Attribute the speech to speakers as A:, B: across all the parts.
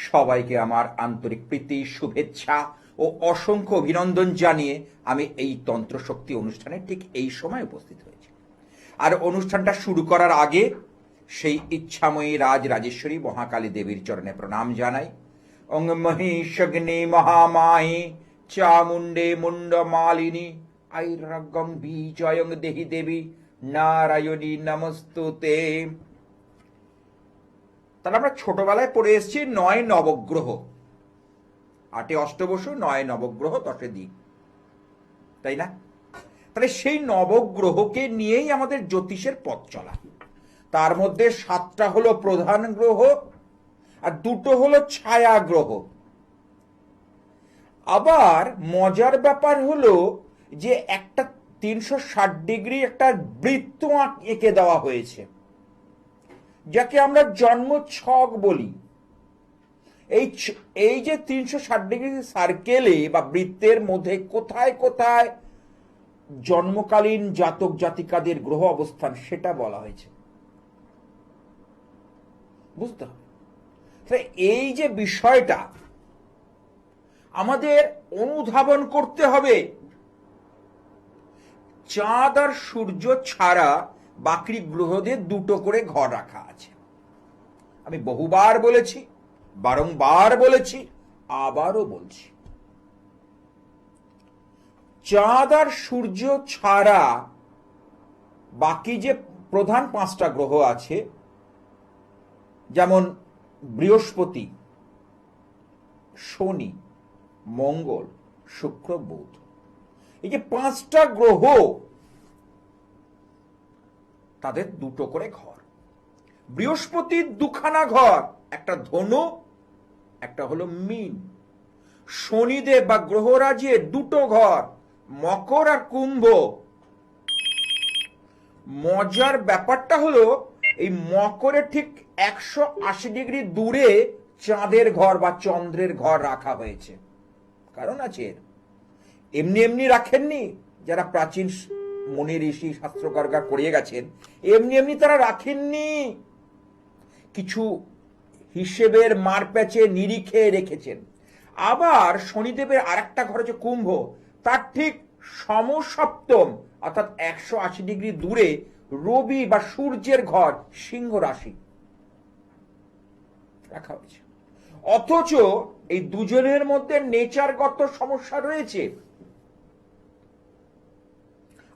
A: সবাইকে আমার আন্তরিক প্রীতি, শুভেচ্ছা ও অসংখ্য অভিনন্দন জানিয়ে আমি এই তন্ত্রশক্তি অনুষ্ঠানে ঠিক এই সময় উপস্থিত হয়েছি। আর অনুষ্ঠানটা শুরু করার আগে সেই ইচ্ছাময়ী রাজরাজেশ্বরী মহাকালী দেবীর চরণে প্রণাম জানাই। ওং মহিষগ্নি মহামাহি চামুণ্ডে মুন্ডমালিনী আইরাগং বিজয়ং দেহি দেবী নারায়ণী নমস্তুতে। তাহলে আমরা ছোটবেলায় পড়ে এসেছি 9 নবগ্রহ, 8 অষ্টবসু, 9 নবগ্রহ, 10 দিক, তাই না? তাহলে সেই নবগ্রহকে নিয়েই আমাদের জ্যোতিষের পথ চলা। তার মধ্যে 7টা হলো প্রধান গ্রহ আর 2টো হলো ছায়া গ্রহ। আবার মজার ব্যাপার হলো যে একটা 360 ডিগ্রি একটা বৃত্ত এঁকে দেওয়া হয়েছে, যাকে আমরা জন্ম ছক বলি। এই যে 360 ডিগ্রি সার্কেলে বা বৃত্তের মধ্যে কোথায় কোথায় জন্মকালীন জাতক জাতিকাদের গ্রহ অবস্থান সেটা বলা হয়েছে, বুঝতে হবে। এই যে বিষয়টা আমাদের অনুধাবন করতে হবে। চাঁদ আর সূর্য ছাড়া বাকি গ্রহদের 2টো করে ঘর রাখা আছে। আমি বহুবার বলেছি, বারংবার বলেছি, আবারও বলছি, চাঁদ আর সূর্য ছাড়া বাকি যে প্রধান 5টা গ্রহ আছে, যেমন বৃহস্পতি, শনি, মঙ্গল, শুক্র, বুধ, এই যে 5টা গ্রহ, তাদের 2টো করে ঘর। বৃহস্পতির 2খানা ঘর, একটা ধনু, একটা হলো মীন। শনিদেব বা গ্রহরাজের 2টো ঘর, মকর আর কুম্ভ। মজার ব্যাপারটা হলো এই মকরের ঠিক 180 ডিগ্রি দূরে চাঁদের ঘর বা চন্দ্রের ঘর রাখা হয়েছে। কারণ আছে, এমনি এমনি রাখেননি। যারা প্রাচীন মুনি ঋষি শাস্ত্রকাররা করিয়ে গেছেন, এমনি এমনি তারা রাখেননি, কিছু হিসেবের মারপ্যাচে নিরিখে রেখেছেন। আবার শনিদেবের আরেকটা ঘর হচ্ছে কুম্ভ, তার ঠিক সমসপ্তম অর্থাৎ 180 ডিগ্রি দূরে রবি বা সূর্যের ঘর সিংহ রাশি রাখা হয়েছে। অথচ এই দুজনের মধ্যে নেচারগত সমস্যা রয়েছে।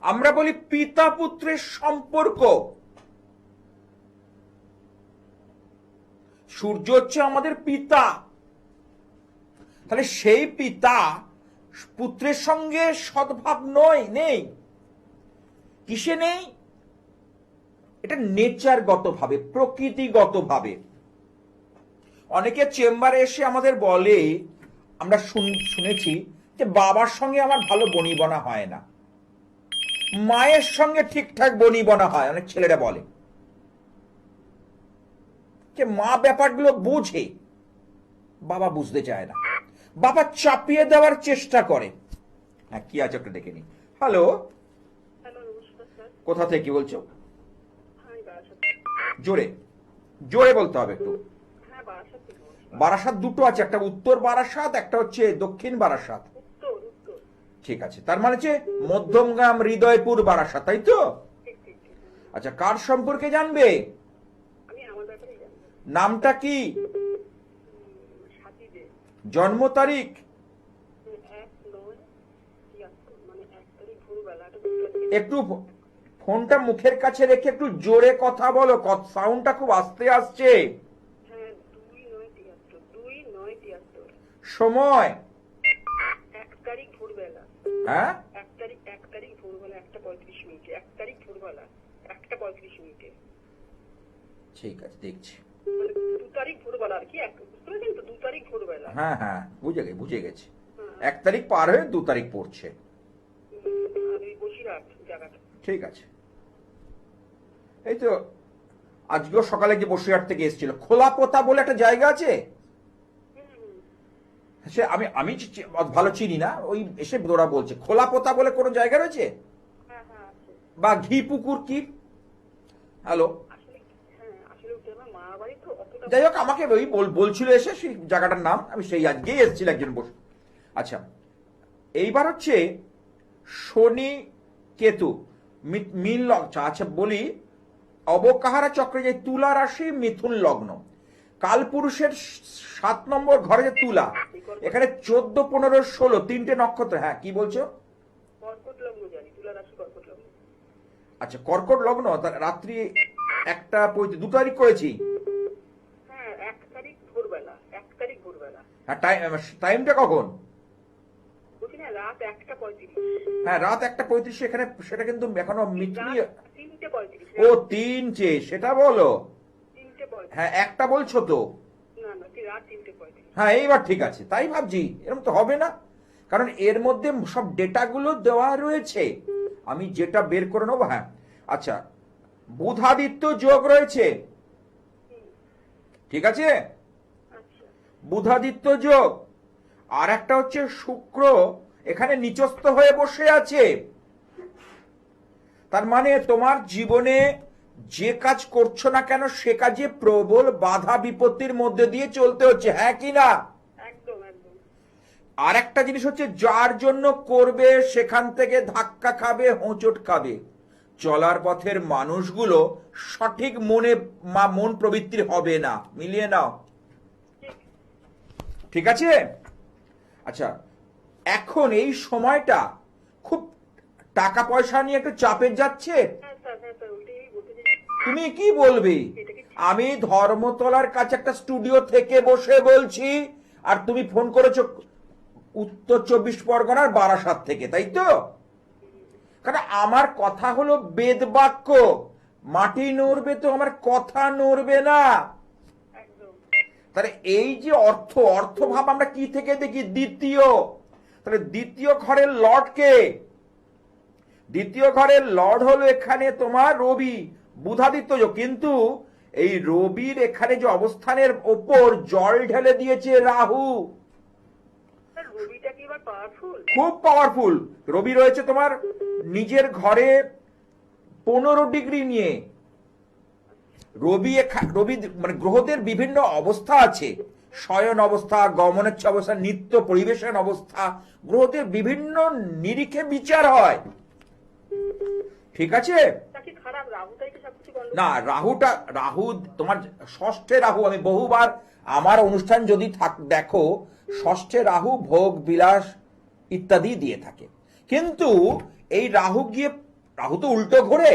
A: আমরা বলি পিতা পুত্রের সম্পর্ক। সূর্য হচ্ছে আমাদের পিতা, তাহলে সেই পিতা পুত্রের সঙ্গে সদ্ভাব নেই। কিসে নেই? এটা নেচারগত ভাবে, প্রকৃতিগত ভাবে। অনেকে চেম্বারে এসে আমাদের বলে, আমরা শুনেছি যে বাবার সঙ্গে আমার ভালো বনিবনা হয় না, মায়ের সঙ্গে ঠিকঠাক বনিবনা হয়। অনেক ছেলেরা বলে যে মা ব্যাপারগুলো বুঝে, বাবা বুঝতে চায় না, বাবা চাপিয়ে দেওয়ার চেষ্টা করে। হ্যাঁ, কি আছে একটা দেখে নি। হ্যালো, কোথা থেকে কি বলছো? জোরে জোরে বলতে হবে একটু। বারাসাত 2টো আছে, একটা উত্তর বারাসাত, একটা হচ্ছে দক্ষিণ বারাসাত। ঠিক আছে, তার মানে হচ্ছে মধ্যমগ্রাম, হৃদয়পুর, বারাসাত, তাই তো? আচ্ছা, কার সম্পর্কে জানবে? নামটা কি? জন্ম তারিখ? একটু ফোনটা মুখের কাছে রেখে একটু জোরে কথা বলো, সাউন্ডটা খুব আস্তে আসছে। সময়?
B: 1 তারিখ ভোরবেলা।
A: হ্যাঁ,
B: 1 তারিখ ভোরবেলা 1:35 মিনিটে। 1 তারিখ ভোরবেলা 1:35 মিনিটে।
A: ঠিক আছে, দেখছি।
B: 2 তারিখ ভোরবেলা আর কি, বুঝলেন তো? 2 তারিখ ভোরবেলা।
A: হ্যাঁ হ্যাঁ, বুঝে গেছি। 1 তারিখ পার হয়ে 2 তারিখ পড়ছে।
B: বসিরহাট জায়গাটা। ঠিক
A: আছে। এই তো আজকেও সকালে যে বসিরহাট থেকে এসেছিল, খোলাপোতা বলে একটা জায়গা আছে। সে আমি ভালো চিনি না, ওই এসে ওরা বলছে খোলাপোতা বলে কোনো জায়গা রয়েছে, বা ঘি পুকুর কি। হ্যালো,
B: আসলে আমার মামার বাড়ি তো, অতটা
A: যাই হোক, আমাকে ওই বলছিল এসে সেই জায়গাটার নাম, আমি সেই আজকেই এসেছিল একজন বসে। আচ্ছা, এইবার হচ্ছে শনি কেতু মিল আচ্ছা বলি, অবকাহারা চক্রে যে তুলা রাশি মিথুন লগ্ন, কালপুরুষের 7 নম্বর ঘরে যে তুলা, এখানে 14, 15, 16 তিনটে নক্ষত্র। হ্যাঁ, কি বলছো?
B: কর্কট লগ্ন জানি, তুলা রাশি কর্কট লগ্ন।
A: আচ্ছা, কর্কট লগ্ন, রাত্রি 1:35, 2 তারিখ করেছি।
B: হ্যাঁ, 1 তারিখ ভোরবেলা, 1 তারিখ ভোরবেলা।
A: হ্যাঁ, টাইমটা কখন?
B: বলছি না, রাত 1:35।
A: হ্যাঁ, রাত 1:35, এখানে সেটা কিন্তু এখনো মিথুনি।
B: রাত 3:35।
A: ও 3টে, সেটা বলো।
B: 3:35।
A: হ্যাঁ, একটা বলছো তো।
B: না না, কি রাত 3:35।
A: হ্যাঁ, এইবার ঠিক আছে, তাই ভাবছি এরকম তো হবে না, কারণ এর মধ্যে সব ডেটাগুলো দেওয়া রয়েছে, আমি যেটা বের করে নেবো। হ্যাঁ, আচ্ছা, বুধাদিত্য যোগ রয়েছে, ঠিক আছে,
B: আচ্ছা,
A: বুধাদিত্য যোগ। আর একটা হচ্ছে শুক্র এখানে নিচস্থ হয়ে বসে আছে, তার মানে তোমার জীবনে যে কাজ করছো না কেন সে কাজে প্রবল বাধা বিপত্তির মধ্যে দিয়ে চলতে হচ্ছে, হ্যাঁ কি না?
B: একদম একদম।
A: আর একটা জিনিস হচ্ছে, যার জন্য করবে সেখান থেকে ধাক্কা খাবে, হোঁচট খাবে। চলার পথের মানুষগুলো সঠিক মন প্রবৃত্তির হবে না, মিলিয়ে নাও, ঠিক আছে? আচ্ছা, এখন এই সময়টা খুব টাকা পয়সা নিয়ে একটু চাপে যাচ্ছে।
B: হ্যাঁ স্যার, হ্যাঁ স্যার, ওইটাই বলতে চাই।
A: তুমি কি বলবে? আমি ধর্মতলার কাছে একটা স্টুডিও থেকে বসে বলছি, আর তুমি ফোন করেছো উত্তর 24 পরগনার বারাসাত থেকে, তাই তো? কারণ আমার কথা হলো বেদ বাক্য, মাটি নড়বে তো আমার কথা নড়বে না।
B: একদম।
A: তাহলে এই যে অর্থভাব আমরা কি থেকে দেখি? দ্বিতীয়। তাহলে দ্বিতীয় ঘরের লর্ড কে? দ্বিতীয় ঘরের লর্ড হলো এখানে তোমার রবি, বুধাদিত্য যোগ। কিন্তু এই রবির এখানে যে অবস্থানের ওপর জল ঢেলে দিয়েছে রাহু।
B: স্যার, রবিটা কি এবার পাওয়ারফুল?
A: খুব পাওয়ারফুল। রবি রয়েছে তোমার নিজের ঘরে 15 ডিগ্রি নিয়ে। রবি মানে গ্রহদের বিভিন্ন অবস্থা আছে, শয়ন অবস্থা, গমনেচ্ছ অবস্থা, নিত্য পরিবেশন অবস্থা, গ্রহদের বিভিন্ন নিরিখে বিচার হয়, ঠিক আছে?
B: তা কি খারাপ? রাহুটাই কি সবকিছু গন্ডগোল?
A: না, রাহু তোমার ষষ্ঠে রাহু, আমি বহুবার আমার অনুষ্ঠান যদি দেখো, ষষ্ঠে রাহু ভোগ বিলাস ইত্যাদি দিয়ে থাকে। কিন্তু এই রাহু তো উল্টো ঘোরে,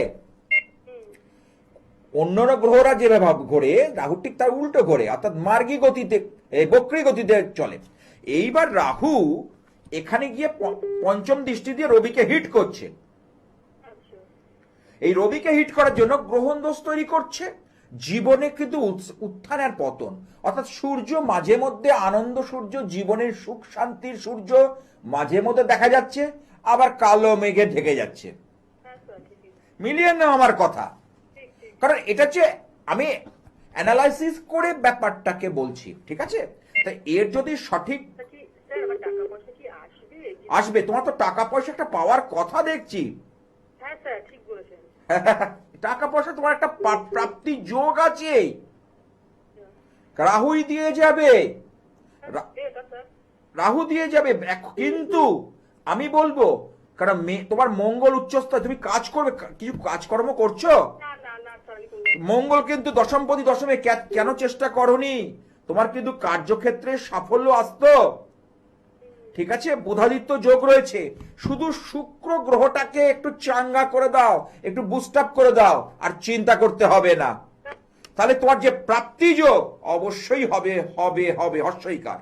A: অন্যান্য গ্রহরা যেভাবে ঘোরে রাহু ঠিক তার উল্টো ঘোরে, অর্থাৎ মার্গী গতিতে, বক্রী গতিতে চলে। এইবার রাহু এখানে গিয়ে পঞ্চম দৃষ্টি দিয়ে রবিকে হিট করছে।
B: আচ্ছা।
A: এই রবিকে হিট করার জন্য গ্রহণ দোষ তৈরি করছে। জীবনে কিন্তু উত্থান আর পতন, অর্থাৎ সূর্য মাঝে মধ্যে আনন্দ সূর্য, জীবনের সুখ শান্তির সূর্য মাঝে মধ্যে দেখা যাচ্ছে, আবার কালো মেঘে ঢেকে যাচ্ছে।
B: হ্যাঁ স্যার, ঠিকই।
A: মিলিয়ে নাও আমার কথা,
B: ঠিক ঠিক।
A: কারণ এটা হচ্ছে আমি অ্যানালাইসিস করে ব্যাপারটাকে বলছি, ঠিক আছে? তাই এর যদি সঠিক
B: তা কি স্যার, আমার টাকা পয়সা কি আসবে?
A: আসবে, তোমার তো টাকা পয়সা একটা পাওয়ার কথা দেখছি।
B: হ্যাঁ স্যার, ঠিক বলেছেন।
A: টাকা পয়সা তোমার একটা প্রাপ্তি যোগ আছে, রাহুই দিয়ে যাবে,
B: এটা স্যার।
A: রাহু দিয়ে যাবে। কিন্তু আমি বলবো, কারণ তোমার মঙ্গল উচ্চস্থায়, তুমি কাজ করবে, কিছু কাজকর্ম করছো,
B: না না না স্যার, আমি করবো না।
A: মঙ্গল কিন্তু দশমপতি দশমে, কেন চেষ্টা করনি? তোমার কিন্তু কার্যক্ষেত্রে সাফল্য আসতো, ঠিক আছে? বুধাদিত্য যোগ রয়েছে, শুধু শুক্র গ্রহটাকে একটু চাঙ্গা করে দাও, একটু বুস্ট আপ করে দাও, আর চিন্তা করতে হবে না। তাহলে তোমার যে প্রাপ্তি যোগ অবশ্যই হবে হবে হবে হর্ষইকার।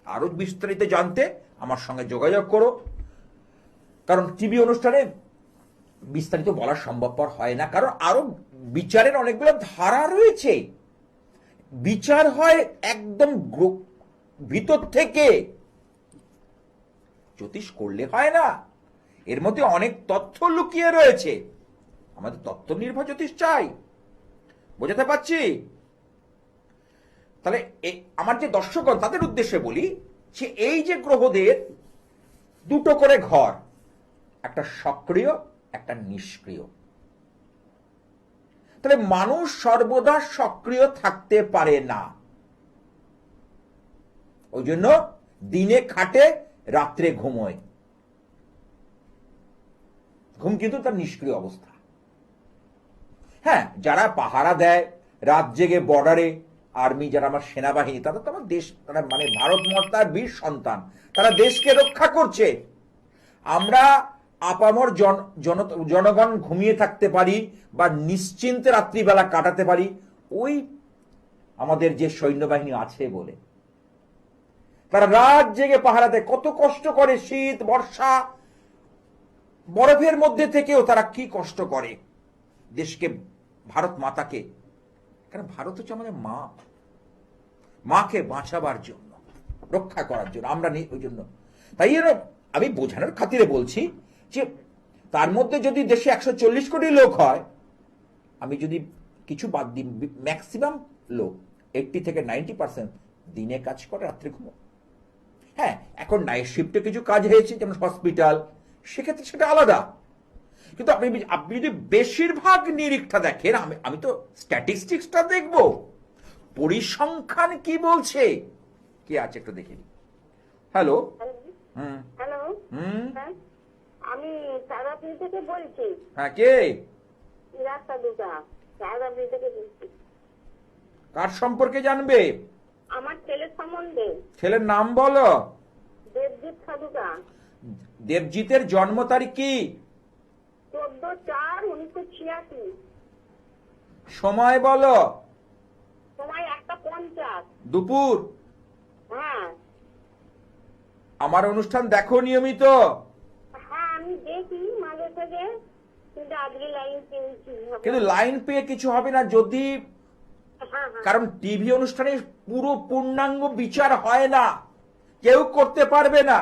A: আরো বিস্তারিত জানতে আমার সঙ্গে যোগাযোগ করো, কারণ টিভি অনুষ্ঠানে বিস্তারিত বলা সম্ভবপর হয় না, কারণ আরো বিচারের অনেকগুলো ধারা রয়েছে, বিচার হয় একদম ভিতর থেকে, জ্যোতিষ করলে হয় না, এর মধ্যে অনেক তথ্য লুকিয়ে রয়েছে। আমাদের তথ্য নির্ভর জ্যোতিষ চাই, বোঝাতে পারছি? তাহলে আমার যে দর্শকগণ তাদের উদ্দেশ্যে বলি যে এই যে গ্রহদের দুটো করে ঘর, একটা সক্রিয় একটা নিষ্ক্রিয়, তাহলে মানুষ সর্বদা সক্রিয় থাকতে পারে না। ওই জন্য দিনে খাটে, রাত্রে ঘুমোয়। ঘুম কিন্তু তার নিষ্ক্রিয় অবস্থা। হ্যাঁ, যারা পাহারা দেয় রাত জেগে বর্ডারে, আর্মি যারা আমার সেনাবাহিনী, তারা তো আমার দেশ, তারা মানে ভারত মাতার বীর সন্তান, তারা দেশকে রক্ষা করছে। আমরা আপামর জনগণ ঘুমিয়ে থাকতে পারি বা নিশ্চিন্তে রাত্রিবেলা কাটাতে পারি ওই আমাদের যে সৈন্যবাহিনী আছে বলে। তারা রাত জেগে পাহারা দেয়, কত কষ্ট করে, শীত বর্ষা বরফের মধ্যে থেকেও তারা কি কষ্ট করে দেশকে, ভারত মাতাকে। কারণ ভারত হচ্ছে আমাদের মা, মাকে বাঁচাবার জন্য, রক্ষা করার জন্য আমরা ওই জন্য। তাই আমি বোঝানোর খাতিরে বলছি যে তার মধ্যে যদি দেশে 140 কোটি লোক হয়, আমি যদি কিছু বাদ দিই, ম্যাক্সিমাম লোক 80 থেকে 90% দিনে কাজ করে, রাত্রে ঘুমো। হ্যাঁ, এখন নাইট শিফটে কিছু কাজ হয়েছে, যেমন হসপিটাল, সেক্ষেত্রে সেটা আলাদা। কিন্তু আপনি যদি বেশিরভাগ নিরীক্ষা দেখেন, আমি তো স্ট্যাটিস্টিক্সটা দেখব, পরিসংখ্যান কি বলছে। কে আছে একটু দেখি। হ্যালো।
B: হ্যালো, আমি সারাপি থেকে বলছি।
A: হ্যাঁ, কে?
B: রাস্তা দুটা সারাপি থেকে বলছি।
A: কার সম্পর্কে জানবে?
B: আমার ছেলের সম্বন্ধে।
A: ছেলের নাম বলো।
B: দেবজিৎ সাধুকা।
A: দেবজিতের জন্ম তারিখ কি?
B: 14/4/1986।
A: সময় বলো।
B: সময় 1:50
A: দুপুর।
B: হ্যাঁ।
A: আমার অনুষ্ঠান দেখো নিয়মিত?
B: হ্যাঁ, আমি দেখি মাঝে থেকে, কিন্তু আজকে লাইন পেয়েছি।
A: কিন্তু লাইন পেয়ে কিছু হবে না যদি,
B: হ্যাঁ,
A: কারণ টিভি অনুষ্ঠানে পুরো পূর্ণাঙ্গ বিচার হয় না, কেউ করতে পারবে না।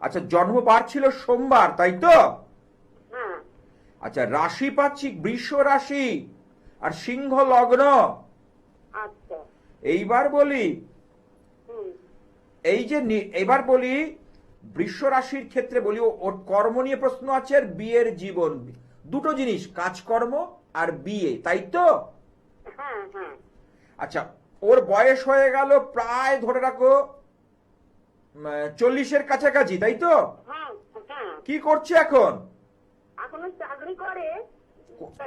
A: আচ্ছা, জন্মবার ছিল সোমবার, তাই তো?
B: হ্যাঁ।
A: আচ্ছা, রাশি পাচ্ছি বৃষ রাশি আর সিংহ লগ্ন।
B: আচ্ছা।
A: এইবার বলি, এবার বলি বৃষ রাশির ক্ষেত্রে বলি, ওর কর্ম নিয়ে প্রশ্ন আছে আর বিয়ের জীবন, দুটো জিনিস, কাজকর্ম আর বিয়ে, তাই তো?
B: হ্যাঁ, হ্যাঁ।
A: আচ্ছা, ওর বয়স হয়ে গেল প্রায় ধরে রাখো 40-এর কাছাকাছি, তাই তো?
B: হ্যাঁ, হ্যাঁ।
A: কি করছে এখন?
B: এখনো চাকরি করে।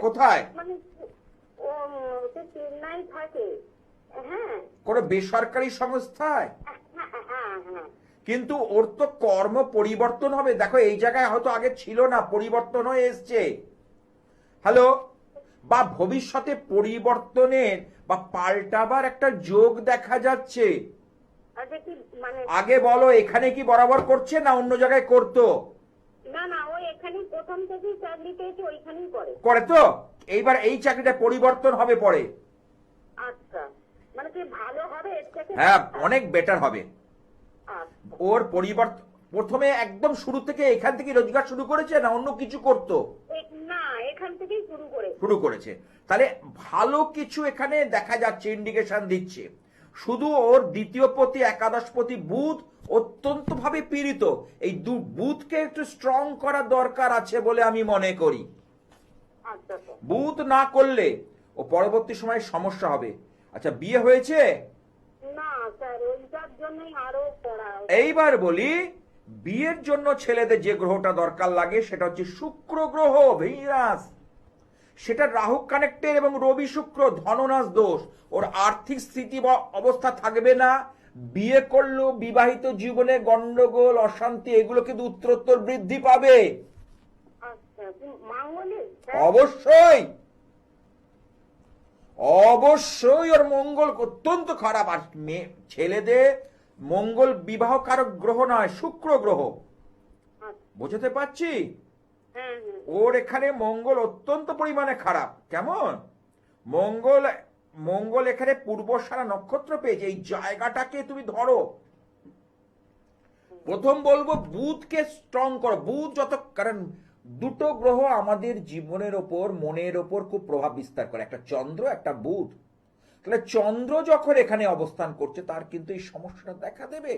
A: কোথায়?
B: মানে ও চেন্নাই থাকে। হ্যাঁ।
A: কোন বেসরকারি সংস্থায়?
B: হ্যাঁ, হ্যাঁ, হ্যাঁ।
A: কিন্তু ওর তো কর্ম পরিবর্তন হবে, দেখো এই জায়গায় হয়তো আগে ছিল না, পরিবর্তন হয়ে এসছে। হ্যালো, বা ভবিষ্যতে পরিবর্তনের বা পাল্টাবার একটা যোগ দেখা যাচ্ছে।
B: আচ্ছা, কি মানে?
A: আগে বলো, এখানে কি বরাবর করছে না অন্য জায়গায় করতো?
B: না, না, ও এখানে প্রথম থেকেই চাকরি পেয়েছে, ওইখানেই
A: করে তো। এইবার এই চাকরিটা পরিবর্তন হবে পরে।
B: আচ্ছা, মানে কি ভালো হবে এর থেকে?
A: হ্যাঁ, অনেক বেটার হবে।
B: আচ্ছা।
A: ওর পরিবর্তন প্রথমে একদম শুরু থেকে এখান থেকে রোজগার শুরু করেছে না অন্য কিছু করতো?
B: না, এখান থেকেই
A: শুরু করেছে। তাহলে ভালো কিছু এখানে দেখা যাচ্ছে, ইন্ডিকেশন দিচ্ছে। শুধু ওর দ্বিতীয় পতি, একাদশপতি বুধ অত্যন্ত ভাবে পীড়িত, এই বুধকে একটু স্ট্রং করা দরকার আছে বলে আমি মনে করি।
B: আচ্ছা।
A: বুধ না করলে ও পরবর্তী সময়ে সমস্যা হবে। আচ্ছা, বিয়ে হয়েছে?
B: না স্যার, ওইটার জন্যই আরো পড়া।
A: এইবার বলি, বিয়ের জন্য ছেলেদের যে গ্রহটা দরকার লাগে সেটা হচ্ছে শুক্র গ্রহ, ভিনাস। সেটা রাহু কানেক্টেড এবং রবি শুক্র ধননাশ দোষ। ওর আর্থিক স্থিতি বা অবস্থা থাকবে না, বিয়ে করলেও বিবাহিত জীবনে গন্ডগোল, অশান্তি, এগুলো কিন্তু উত্তরোত্তর বৃদ্ধি পাবে।
B: আচ্ছা, মাঙ্গলিক?
A: অবশ্যই অবশ্যই ওর মঙ্গল অত্যন্ত খারাপ। আর ছেলেদের মঙ্গল বিবাহ কারক গ্রহ নয়, শুক্র গ্রহ। বুঝতে পারছি? ওর এখানে মঙ্গল অত্যন্ত পরিমাণে খারাপ। কেমন? মঙ্গল এখানে পূর্বসারা নক্ষত্র পেয়েছে। এই জায়গাটাকে তুমি ধরো। প্রথম বলবো বুধকে স্ট্রং করো। বুধ যত, কারণ দুটো গ্রহ আমাদের জীবনের ওপর, মনের ওপর খুব প্রভাব বিস্তার করে, একটা চন্দ্র, একটা বুধ। তাহলে চন্দ্র যখন এখানে অবস্থান করছে তার কিন্তু এই সমস্যাটা দেখা দেবে।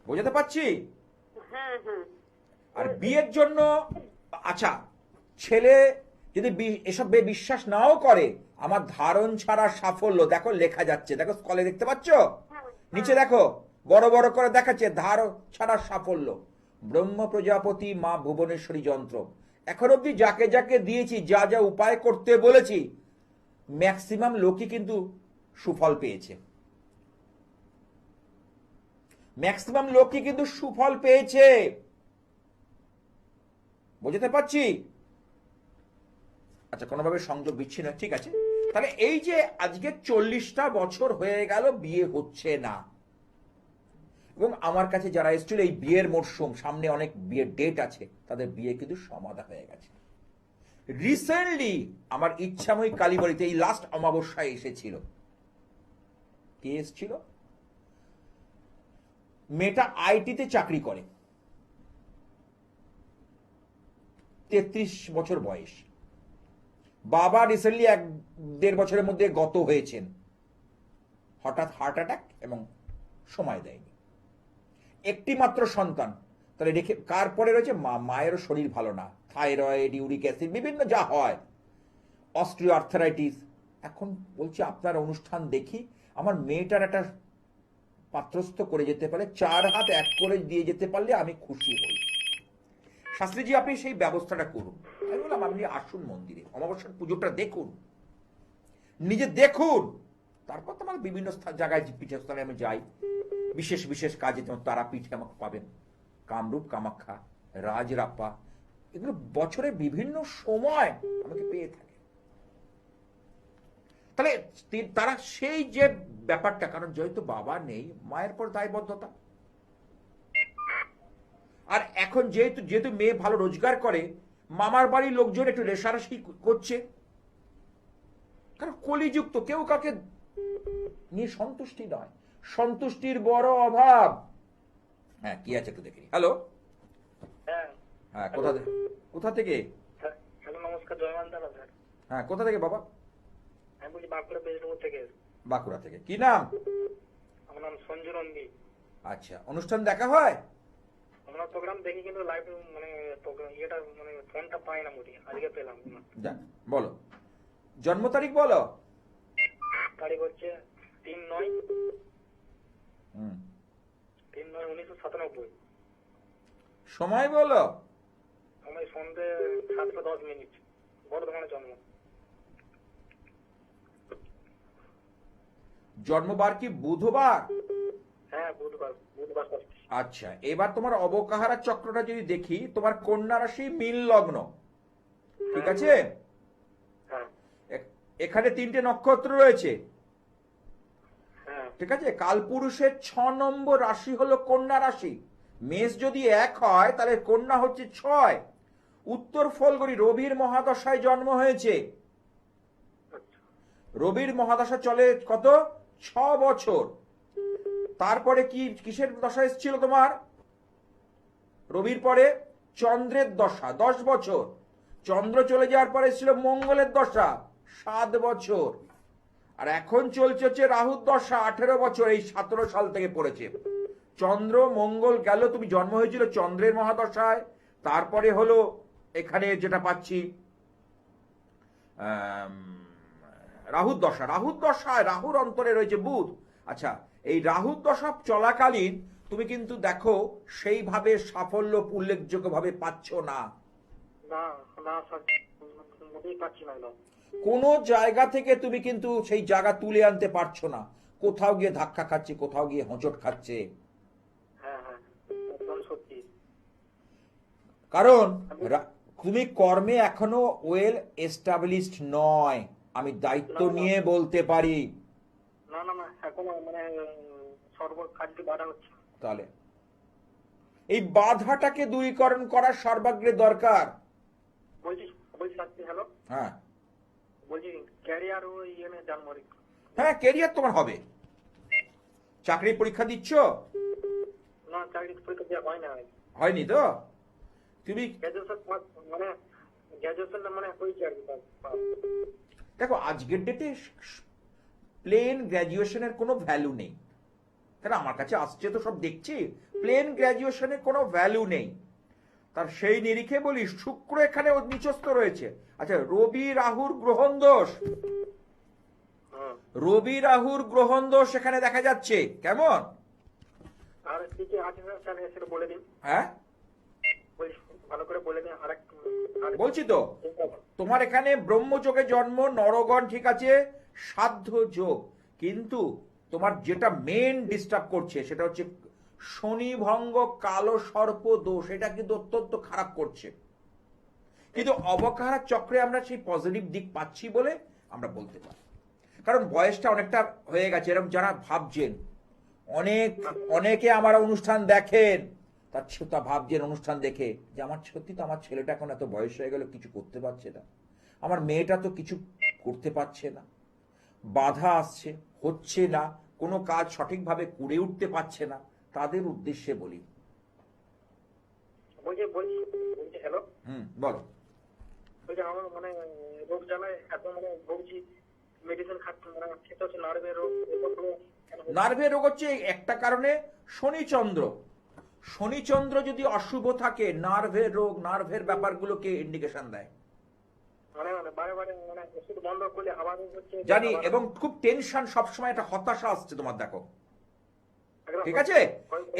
A: বুঝতে পারছি? আর বিয়ের জন্য, আচ্ছা, ছেলে যদি এসব বিশ্বাস নাও করে, আমার ধারণ ছাড়া সাফল্য দেখো লেখা যাচ্ছে, দেখো স্কলে দেখতে পাচ্ছ, নিচে দেখো বড় বড় করে দেখাচ্ছে ধারণ ছাড়া সাফল্য, ব্রহ্ম প্রজাপতি মা ভুবনেশ্বরী যন্ত্র। এখন অব্দি যাকে যাকে দিয়েছি, যা যা উপায় করতে বলেছি, ম্যাক্সিমাম লোকই কিন্তু সুফল পেয়েছে, ম্যাক্সিমাম লোকই কিন্তু সুফল পেয়েছে। বুঝতে পারছি? আচ্ছা, কোনোভাবে সংযোগ বিচ্ছিন্ন, ঠিক আছে। তাহলে এই যে আজকে 40টা বছর হয়ে গেল বিয়ে হচ্ছে না, এবং আমার কাছে যারা এসেছিল এই বিয়ের মরশুম, সামনে অনেক বিয়ের ডেট আছে, তাদের বিয়ে কিন্তু সমাধা হয়ে গেছে। রিসেন্টলি আমার ইচ্ছাময়ী কালীবাড়িতে এই লাস্ট অমাবস্যায় এসেছিল, কে এসেছিল? মেয়েটা আইটিতে চাকরি করে, 33 বছর বয়স। বাবা রিসেন্টলি 1-1.5 বছরের মধ্যে গত হয়েছেন, হঠাৎ হার্ট অ্যাটাক, এবং সময় দেয়নি। একটি মাত্র সন্তান, তাহলে রেখে কার পরে রয়েছে? মায়েরও শরীর ভালো না, থাইরয়েড, ইউরিক অ্যাসিড, বিভিন্ন যা হয়, অস্ট্রিও আর্থারাইটিস। এখন বলছি আপনার অনুষ্ঠান দেখি, আমার মেয়েটার একটা পাত্রস্থ করে যেতে পারলে, 4 হাত 1 করে দিয়ে যেতে পারলে আমি খুশি হই। শাস্ত্রীজি, আপনি সেই ব্যবস্থাটা করুন। আমি বললাম আপনি আসুন মন্দিরে, অমাবস্যার পুজোটা দেখুন, নিজে দেখুন, তারপর তো আমার বিভিন্ন জায়গায় পীঠস্থানে আমি যাই, বিশেষ বিশেষ কাজে, যেমন তারাপীঠে আমাকে পাবেন, কামরূপ কামাখ্যা, রাজরাপ্পা, এগুলো বছরের বিভিন্ন সময় আমাকে পেয়ে থাকে। তাহলে তারা সেই যে ব্যাপারটা, কারণ যেহেতু বাবা নেই, মায়ের পর দায়বদ্ধতা। আর এখন যেহেতু মেয়ে ভালো রোজগার করে, মামার বাড়ির লোকজন একটু রেশারেশি করছে, কারণ কলিযুক্ত, কেউ কাকে নিয়ে সন্তুষ্টি নয়, সন্তুষ্টির বড় অভাব। হ্যাঁ, কি আছে একটু দেখি। হ্যালো, হ্যাঁ, কোথা থেকে?
B: হ্যালো, নমস্কার, জয়মান দাদা স্যার।
A: হ্যাঁ, কোথা থেকে বাবা?
B: আমি বলছি বাঁকুড়া বিষ্ণুপুর থেকে।
A: বাঁকুড়া থেকে। কি নাম?
B: আমার নাম সঞ্জু নন্দী।
A: আচ্ছা, অনুষ্ঠান দেখা হয়?
B: আমরা প্রোগ্রাম দেখি, কিন্তু লাইভ মানে ইয়েটা মানে ফোনটা পাই না, মুটি আজকে পেলাম।
A: যাক, বলো জন্ম তারিখ বলো।
B: তারিখ হচ্ছে 3/9/1997।
A: সময় বলো।
B: সময় সন্ধ্যে 7:10। বর্ধমানে জন্ম।
A: জন্মবার কি বুধবার?
B: হ্যাঁ, বুধবার।
A: আচ্ছা, এবার তোমার অবকাহারা চক্রটা যদি দেখি, তোমার কন্যা রাশি মীন লগ্ন, ঠিক আছে?
B: হ্যাঁ,
A: এখানে 3টে নক্ষত্র রয়েছে,
B: হ্যাঁ,
A: ঠিক আছে? কালপুরুষের 6 নম্বর রাশি হলো কন্যা রাশি। মেষ যদি 1 হয়, তাহলে কন্যা হচ্ছে 6। উত্তর ফলগরি রবির মহাদশায় জন্ম হয়েছে। রবির মহাদশা চলে কত? 6 বছর। তারপরে কিসের দশা এসেছিল তোমার? রবির পরে চন্দ্রের দশা, 10 বছর। চন্দ্র চলে যাওয়ার পরে এসেছিল মঙ্গলের দশা, 7 বছর। আর এখন চলছে হচ্ছে রাহুর দশা, 18 বছর, এই 17 সাল থেকে পড়েছে। চন্দ্র মঙ্গল গেল, তুমি জন্ম হয়েছিল চন্দ্রের মহাদশায়, তারপরে হলো এখানে যেটা পাচ্ছি রাহুর দশা। রাহুর দশায়, রাহুর অন্তরে রয়েছে বুধ। আচ্ছা, এই রাহুর দশা চলাকালীন তুমি কিন্তু দেখো সেইভাবে সাফল্য উল্লেখযোগ্যভাবে পাচ্ছ না। কোন জায়গা থেকে তুমি কিন্তু সেই জায়গা তুলে আনতে পারছো না, কোথাও গিয়ে ধাক্কা খাচ্ছে, কোথাও গিয়ে হোঁচট খাচ্ছে। কারণ তুমি কর্মে এখনো ওয়েল এস্টাবলিশড নয়, আমি দায়িত্ব নিয়ে বলতে পারি। তাহলে এই বাধাটাকে দূরীকরণ করা সর্বাগ্রে দরকার। হ্যাঁ, হ্যাঁ, ক্যারিয়ার তোমার হবে। চাকরির পরীক্ষা দিচ্ছ?
B: না, চাকরির পরীক্ষা দেওয়া হয় না।
A: হয়নি তো? তুমি দেখো, আজকের ডেটে প্লেন গ্র্যাজুয়েশনের কোনো ভ্যালু নেই। তাহলে আমার কাছে আসছে তো সব দেখছি, প্লেন গ্র্যাজুয়েশনের কোনো ভ্যালু নেই। তার সেই নিরিখে বলি, শুক্র এখানে নিচস্থ রয়েছে। আচ্ছা, রবি রাহুর গ্রহণ দোষ,
B: হ্যাঁ।
A: রবি রাহুর গ্রহণ দোষ এখানে দেখা যাচ্ছে। কেমন?
B: আর কি কি আছে স্যার, তাহলে সেটা বলে দিন।
A: হ্যাঁ,
B: ভালো করে বলে দিন।
A: বলছি তো, তোমার এখানে ব্রহ্মযোগে জন্ম, নরগণ ঠিক আছে, সাধ্য যোগ, কিন্তু তোমার যেটা মেন ডিস্টার্ব করছে সেটা হচ্ছে শনি ভঙ্গ কালো সর্প দোষ, এটা কিন্তু অত্যন্ত খারাপ করছে। কিন্তু অবকারা চক্রে আমরা সেই পজিটিভ দিক পাচ্ছি বলে আমরা বলতে পারি, কারণ বয়সটা অনেকটা হয়ে গেছে। এরকম যারা ভাবছেন, অনেকে আমার অনুষ্ঠান দেখেন, তা ভাবছেন অনুষ্ঠান দেখে যে আমার সত্যি তো আমার ছেলেটা এখন এত বয়স হয়ে গেল, কিছু করতে পারছে না, আমার মেয়েটা তো কিছু করতে পারছে না, বাধা আসছে, হচ্ছে না, কোনো কাজ সঠিকভাবে করে উঠতে পারছে না, তাদের উদ্দেশ্যে বলি।
B: বলছি হ্যালো।
A: বলো।
B: বলছি আমার মানে রোগ জ্বালায় এত মানে ভুগছি, মেডিসিন খাচ্ছি, মানে খেতে হচ্ছে নার্ভের রোগ।
A: নার্ভের রোগ হচ্ছে একটা কারণে শনিচন্দ্র, শনিচন্দ্র যদি অশুভ থাকে নার্ভের রোগ, নার্ভের ব্যাপারগুলোকে ইন্ডিকেশন দেয়।
B: মানে বারে বারে মানে ওষুধ বন্ধ করলে আবার হচ্ছে
A: জানি, এবং খুব টেনশন, সবসময় একটা হতাশা আসছে তোমার, দেখো ঠিক আছে।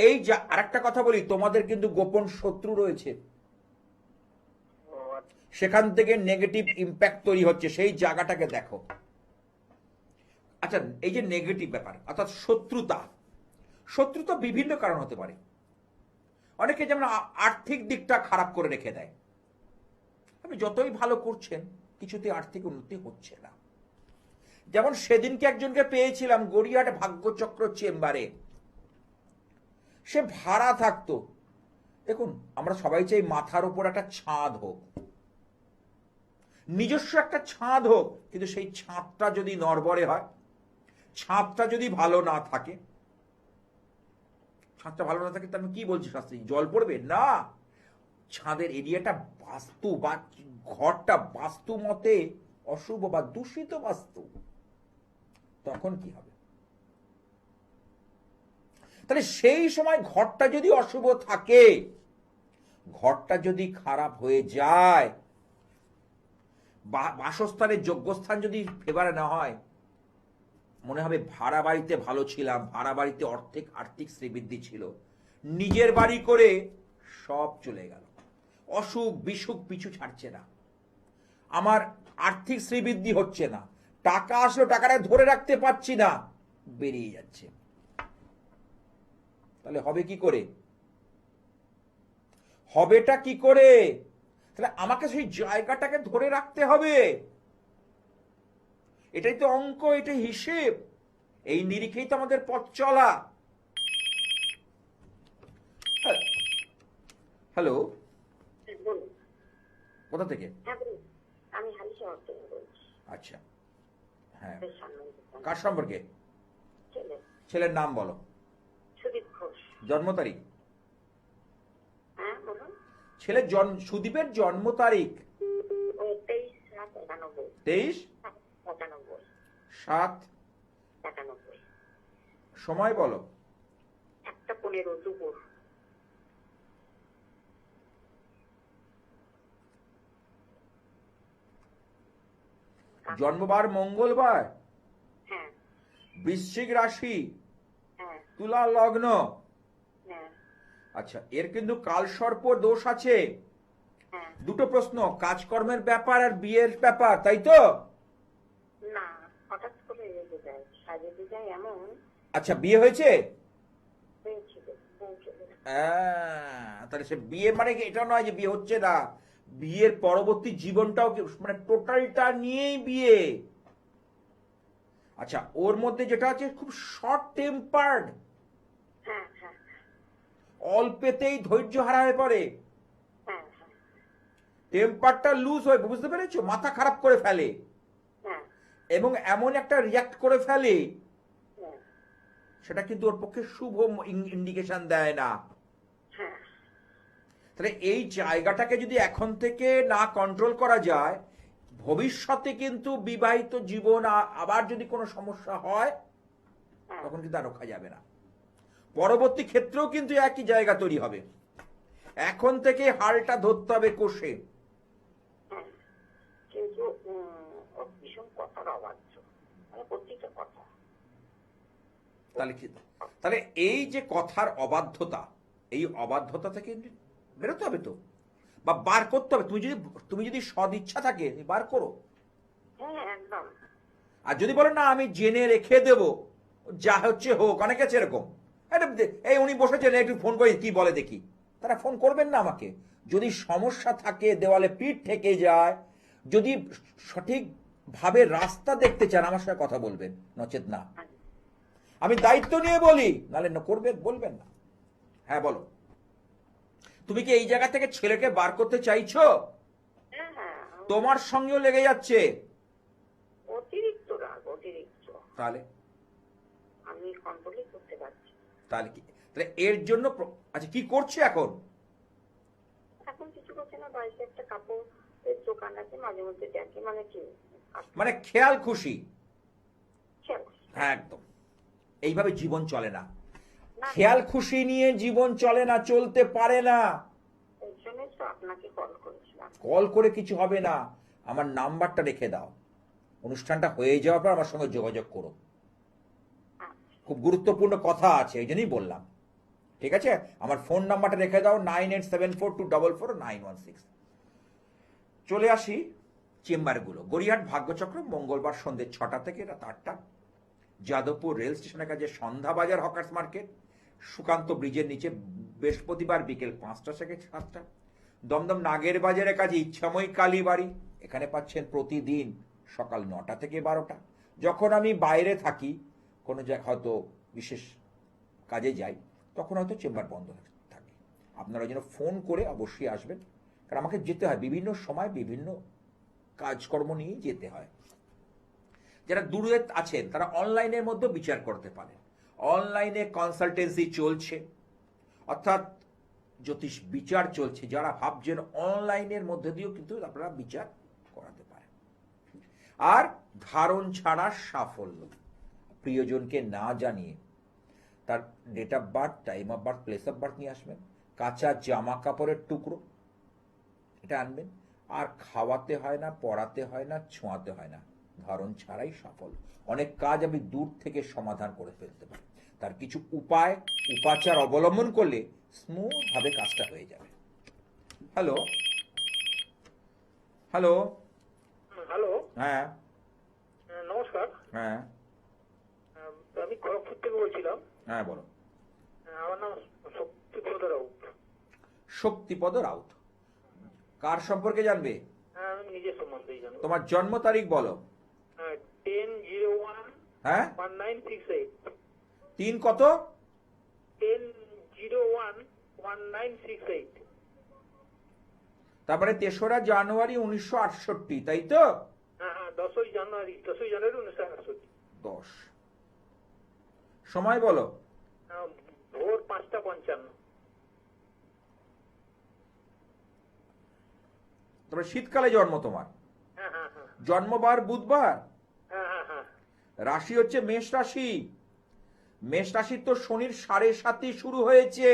A: এই যে আরেকটা কথা বলি, তোমাদের কিন্তু গোপন শত্রু রয়েছে, সেখান থেকে নেগেটিভ ইম্প্যাক্ট তৈরি হচ্ছে, সেই জায়গাটাকে দেখো। আচ্ছা, এই যে নেগেটিভ ব্যাপার অর্থাৎ শত্রুতা, শত্রুতা বিভিন্ন কারণ হতে পারে। অনেকে যেমন আর্থিক দিকটা খারাপ করে রেখে দেয়, আপনি যতই ভালো করছেন কিছুতে আর্থিক উন্নতি হচ্ছে না। যেমন সেদিনকে একজনকে পেয়েছিলাম গড়িয়াহাট ভাগ্যচক্র চেম্বারে, সে ভাড়া থাকতো। দেখুন, আমরা সবাই চাই মাথার উপর একটা ছাদ হোক, নিজস্ব একটা ছাদ হোক, কিন্তু সেই ছাদটা যদি নড়বড়ে হয়, ছাদটা যদি ভালো না থাকে, ছাদটা ভালো না থাকে তাহলে কি বলছি শাস্ত্রী, জল পড়বে না, ছাদের এরিয়াটা বাস্তু বা ঘরটা বাস্তু মতে অশুভ বা দূষিত বাস্তু, তখন কি হবে? তাহলে সেই সময় ঘরটা যদি অশুভ থাকে, ঘরটা যদি খারাপ হয়ে যায়, বাসস্থানের যোগ্যস্থান যদি ফেভারে না হয়, মনে হবে ভাড়া বাড়িতে ভালো ছিলাম, ভাড়া বাড়িতে আর্থিক শ্রীবৃদ্ধি ছিল, নিজের বাড়ি করে সব চলে গেল, অসুখ বিসুখ পিছু ছাড়ছে না, আমার আর্থিক শ্রীবৃদ্ধি হচ্ছে না, টাকা আসলো টাকাটা ধরে রাখতে পারছি না, বেরিয়ে যাচ্ছে। তাহলে হবে কি করে? হবেটা কি করে? তাহলে আমাকে সেই জায়গাটাকে ধরে রাখতে হবে, এটাই তো অঙ্ক, এটাই হিসেব, এই নিরিখেই তো আমাদের পথ চলা। হ্যালো, কোথা থেকে?
B: আমি হালিশহর থেকে বলছি।
A: আচ্ছা, হ্যাঁ, কার সম্পর্কে? ছেলের নাম বলো।
B: সুদীপ ঘোষ।
A: জন্ম তারিখ?
B: হ্যাঁ বলুন।
A: ছেলের সুদীপের জন্ম তারিখ 23/7/95। সময় বলো।
B: 1:15 দুপুর।
A: জন্মবার মঙ্গলবার।
B: হ্যাঁ।
A: বৃশ্চিক রাশি।
B: হ্যাঁ।
A: তুলা লগ্ন।
B: হ্যাঁ।
A: আচ্ছা, এর কিন্তু কালসর্প দোষ আছে।
B: হ্যাঁ।
A: দুটো প্রশ্ন, কাজকর্মের ব্যাপার আর বিয়ের ব্যাপার, তাই তো?
B: না, হঠাৎ করে রেগে যায়, সাজে যায় এমন।
A: আচ্ছা, বিয়ে হয়েছে?
B: হয়েছিল।
A: তাহলে সে বিয়ে মানে এটা নয় যে বিয়ে হচ্ছে না, বিয়ের পরবর্তী জীবনটাও মানে টোটালটা নিয়েই বিয়ে। আচ্ছা, ওর মধ্যে যেটা আছে খুব শর্ট টেম্পার্ড, অল্পেতেই ধৈর্য হারা হয়ে পড়ে, টেম্পারটা লুজ হয়ে, বুঝতে পেরেছো, মাথা খারাপ করে ফেলে এবং এমন একটা রিয়াক্ট করে ফেলে, সেটা কিন্তু ওর পক্ষে শুভ ইন্ডিকেশন দেয় না। তাহলে এই জায়গাটাকে যদি এখন থেকে না কন্ট্রোল করা যায়, ভবিষ্যতে কিন্তু বিবাহিত জীবন আবার যদি কোনো সমস্যা হয়, তখন কিন্তু আর রক্ষা যাবে না। পরবর্তী ক্ষেত্রেও কিন্তু একই জায়গা তৈরি হবে। এখন থেকে হালটা ধরতে হবে কষে।
C: ওর ভীষণ কথার অবাধ্য, মানে প্রত্যেকটা কথা।
A: তাহলে কি, তাহলে এই যে কথার অবাধ্যতা, এই অবাধ্যতা থেকে বেরোতে হবে তো, বা বার করতে হবে। তুমি যদি সদ ইচ্ছা থাকে বার করো।
C: হ্যাঁ একদম।
A: আর যদি বলো না আমি জেনে রেখে দেব, যা হচ্ছে হোক, অনেক আছে এরকম, এই উনি বসেছেন একটু ফোন করে কি বলে দেখি, তারা ফোন করবেন না আমাকে। যদি সমস্যা থাকে, দেওয়ালে পিঠ থেকে যায়, যদি সঠিকভাবে রাস্তা দেখতে চান আমার সঙ্গে কথা বলবেন, নচেত না। আমি দায়িত্ব নিয়ে বলি, নাহলে করবেন, বলবেন না। হ্যাঁ বলো, তুমি কি এই জায়গা থেকে ছেলেকে বার করতে চাইছো?
C: হ্যাঁ হ্যাঁ,
A: তোমার সঙ্গেও লেগে যাচ্ছে।
C: অতিরিক্ত রাগ, অতিরিক্ত।
A: তাহলে
C: আমি কন্ট্রোলই করতে পারছি না।
A: তাহলে কি, তাহলে এর জন্য আচ্ছা কি করছে এখন?
C: এখন কিছু করছে না, বাড়িতে একটা কাপড়ের দোকান আছে, মাঝে মধ্যে দেখে, মানে কি
A: মানে খেয়াল খুশি।
C: খেয়াল।
A: হ্যাঁ একদম, এইভাবে জীবন চলে না।
C: না,
A: খেয়াল খুশি নিয়ে জীবন চলে না, চলতে পারে না।
C: এই জন্যই তো আপনাকে কল করেছিলাম।
A: কল করে কিছু হবে না, আমার নাম্বারটা রেখে দাও। অনুষ্ঠানটা হয়ে যাওয়ার পর আমার সঙ্গে যোগাযোগ করো।
C: আচ্ছা,
A: খুব গুরুত্বপূর্ণ কথা আছে, এই জন্যই বললাম। ঠিক আছে, আমার ফোন নাম্বারটা রেখে দাও, 9874244916। চলে আসি চেম্বারগুলো। গড়িয়াহাট ভাগ্যচক্র, মঙ্গলবার সন্ধ্যে 6টা থেকে রাত 8টা। যাদবপুর রেল স্টেশনের কাছে সন্ধ্যা বাজার হকার্স মার্কেট, সুকান্ত ব্রিজের নিচে বৃহস্পতিবার বিকেল 5টা থেকে 7টা। দমদম নাগের বাজারের কাছে ইচ্ছাময়ী কালীবাড়ি, এখানে পাচ্ছেন প্রতিদিন সকাল 9টা থেকে 12টা। যখন আমি বাইরে থাকি, কোনো জায়গায় হয়তো বিশেষ কাজে যাই, তখন হয়তো চেম্বার বন্ধ থাকে। আপনারা যেন ফোন করে অবশ্যই আসবেন, কারণ আমাকে যেতে হয় বিভিন্ন সময়, বিভিন্ন কাজকর্ম নিয়েই যেতে হয়। যারা দূরে আছেন তারা অনলাইনের মধ্যে বিচার করতে পারেন। অনলাইনে কনসালটেন্সি চলছে, অর্থাৎ জ্যোতিষ বিচার চলছে। যারা ভাবছেন অনলাইনের মধ্যে দিয়েও কিন্তু আপনারা বিচার করাতে পারেন। আর ধারণ ছাড়া সাফল্য, প্রিয়জনকে না জানিয়ে তার date of birth, time of birth, place of birth নিয়ে আসবেন। কাঁচা জামা কাপড়ের টুকরো এটা আনবেন। আর খাওয়াতে হয় না, পড়াতে হয় না, ছোঁয়াতে হয় না, ধারণ ছাড়াই সফল। অনেক কাজ আমি দূর থেকে সমাধান করে ফেলতে পারি। তার কিছু উপায়, উপাচার অবলম্বন করলে স্মুথ ভাবে কাজটা হয়ে যাবে। Hello hello.
B: হ্যালো,
A: হ্যাঁ
B: নমস্কার।
A: হ্যাঁ
B: আমি খড়গপুর থেকে বলছিলাম।
A: হ্যাঁ বলো।
B: আমার নাম শক্তিপদ রাউত।
A: শক্তিপদ রাউত, কার সম্পর্কে জানবে?
B: আমি নিজের সম্বন্ধেই জানবো।
A: তোমার জন্ম তারিখ বলো।
B: 10/01/1968।
A: হ্যাঁ 3 কত?
B: 10/01/1968।
A: তারপরে 3রা জানুয়ারি 1968, তাই তো?
B: হ্যাঁ হ্যাঁ, 10ই জানুয়ারি 1968।
A: 10। সময় বলো।
B: ভোর 5টা 55।
A: তারপরে শীতকালে জন্ম তোমার।
B: হ্যাঁ হ্যাঁ হ্যাঁ
A: জন্মবার বুধবার।
B: হ্যাঁ হ্যাঁ হ্যাঁ।
A: রাশি হচ্ছে মেষ রাশি। মেষ রাশির তো শনির 7.5 শুরু হয়েছে।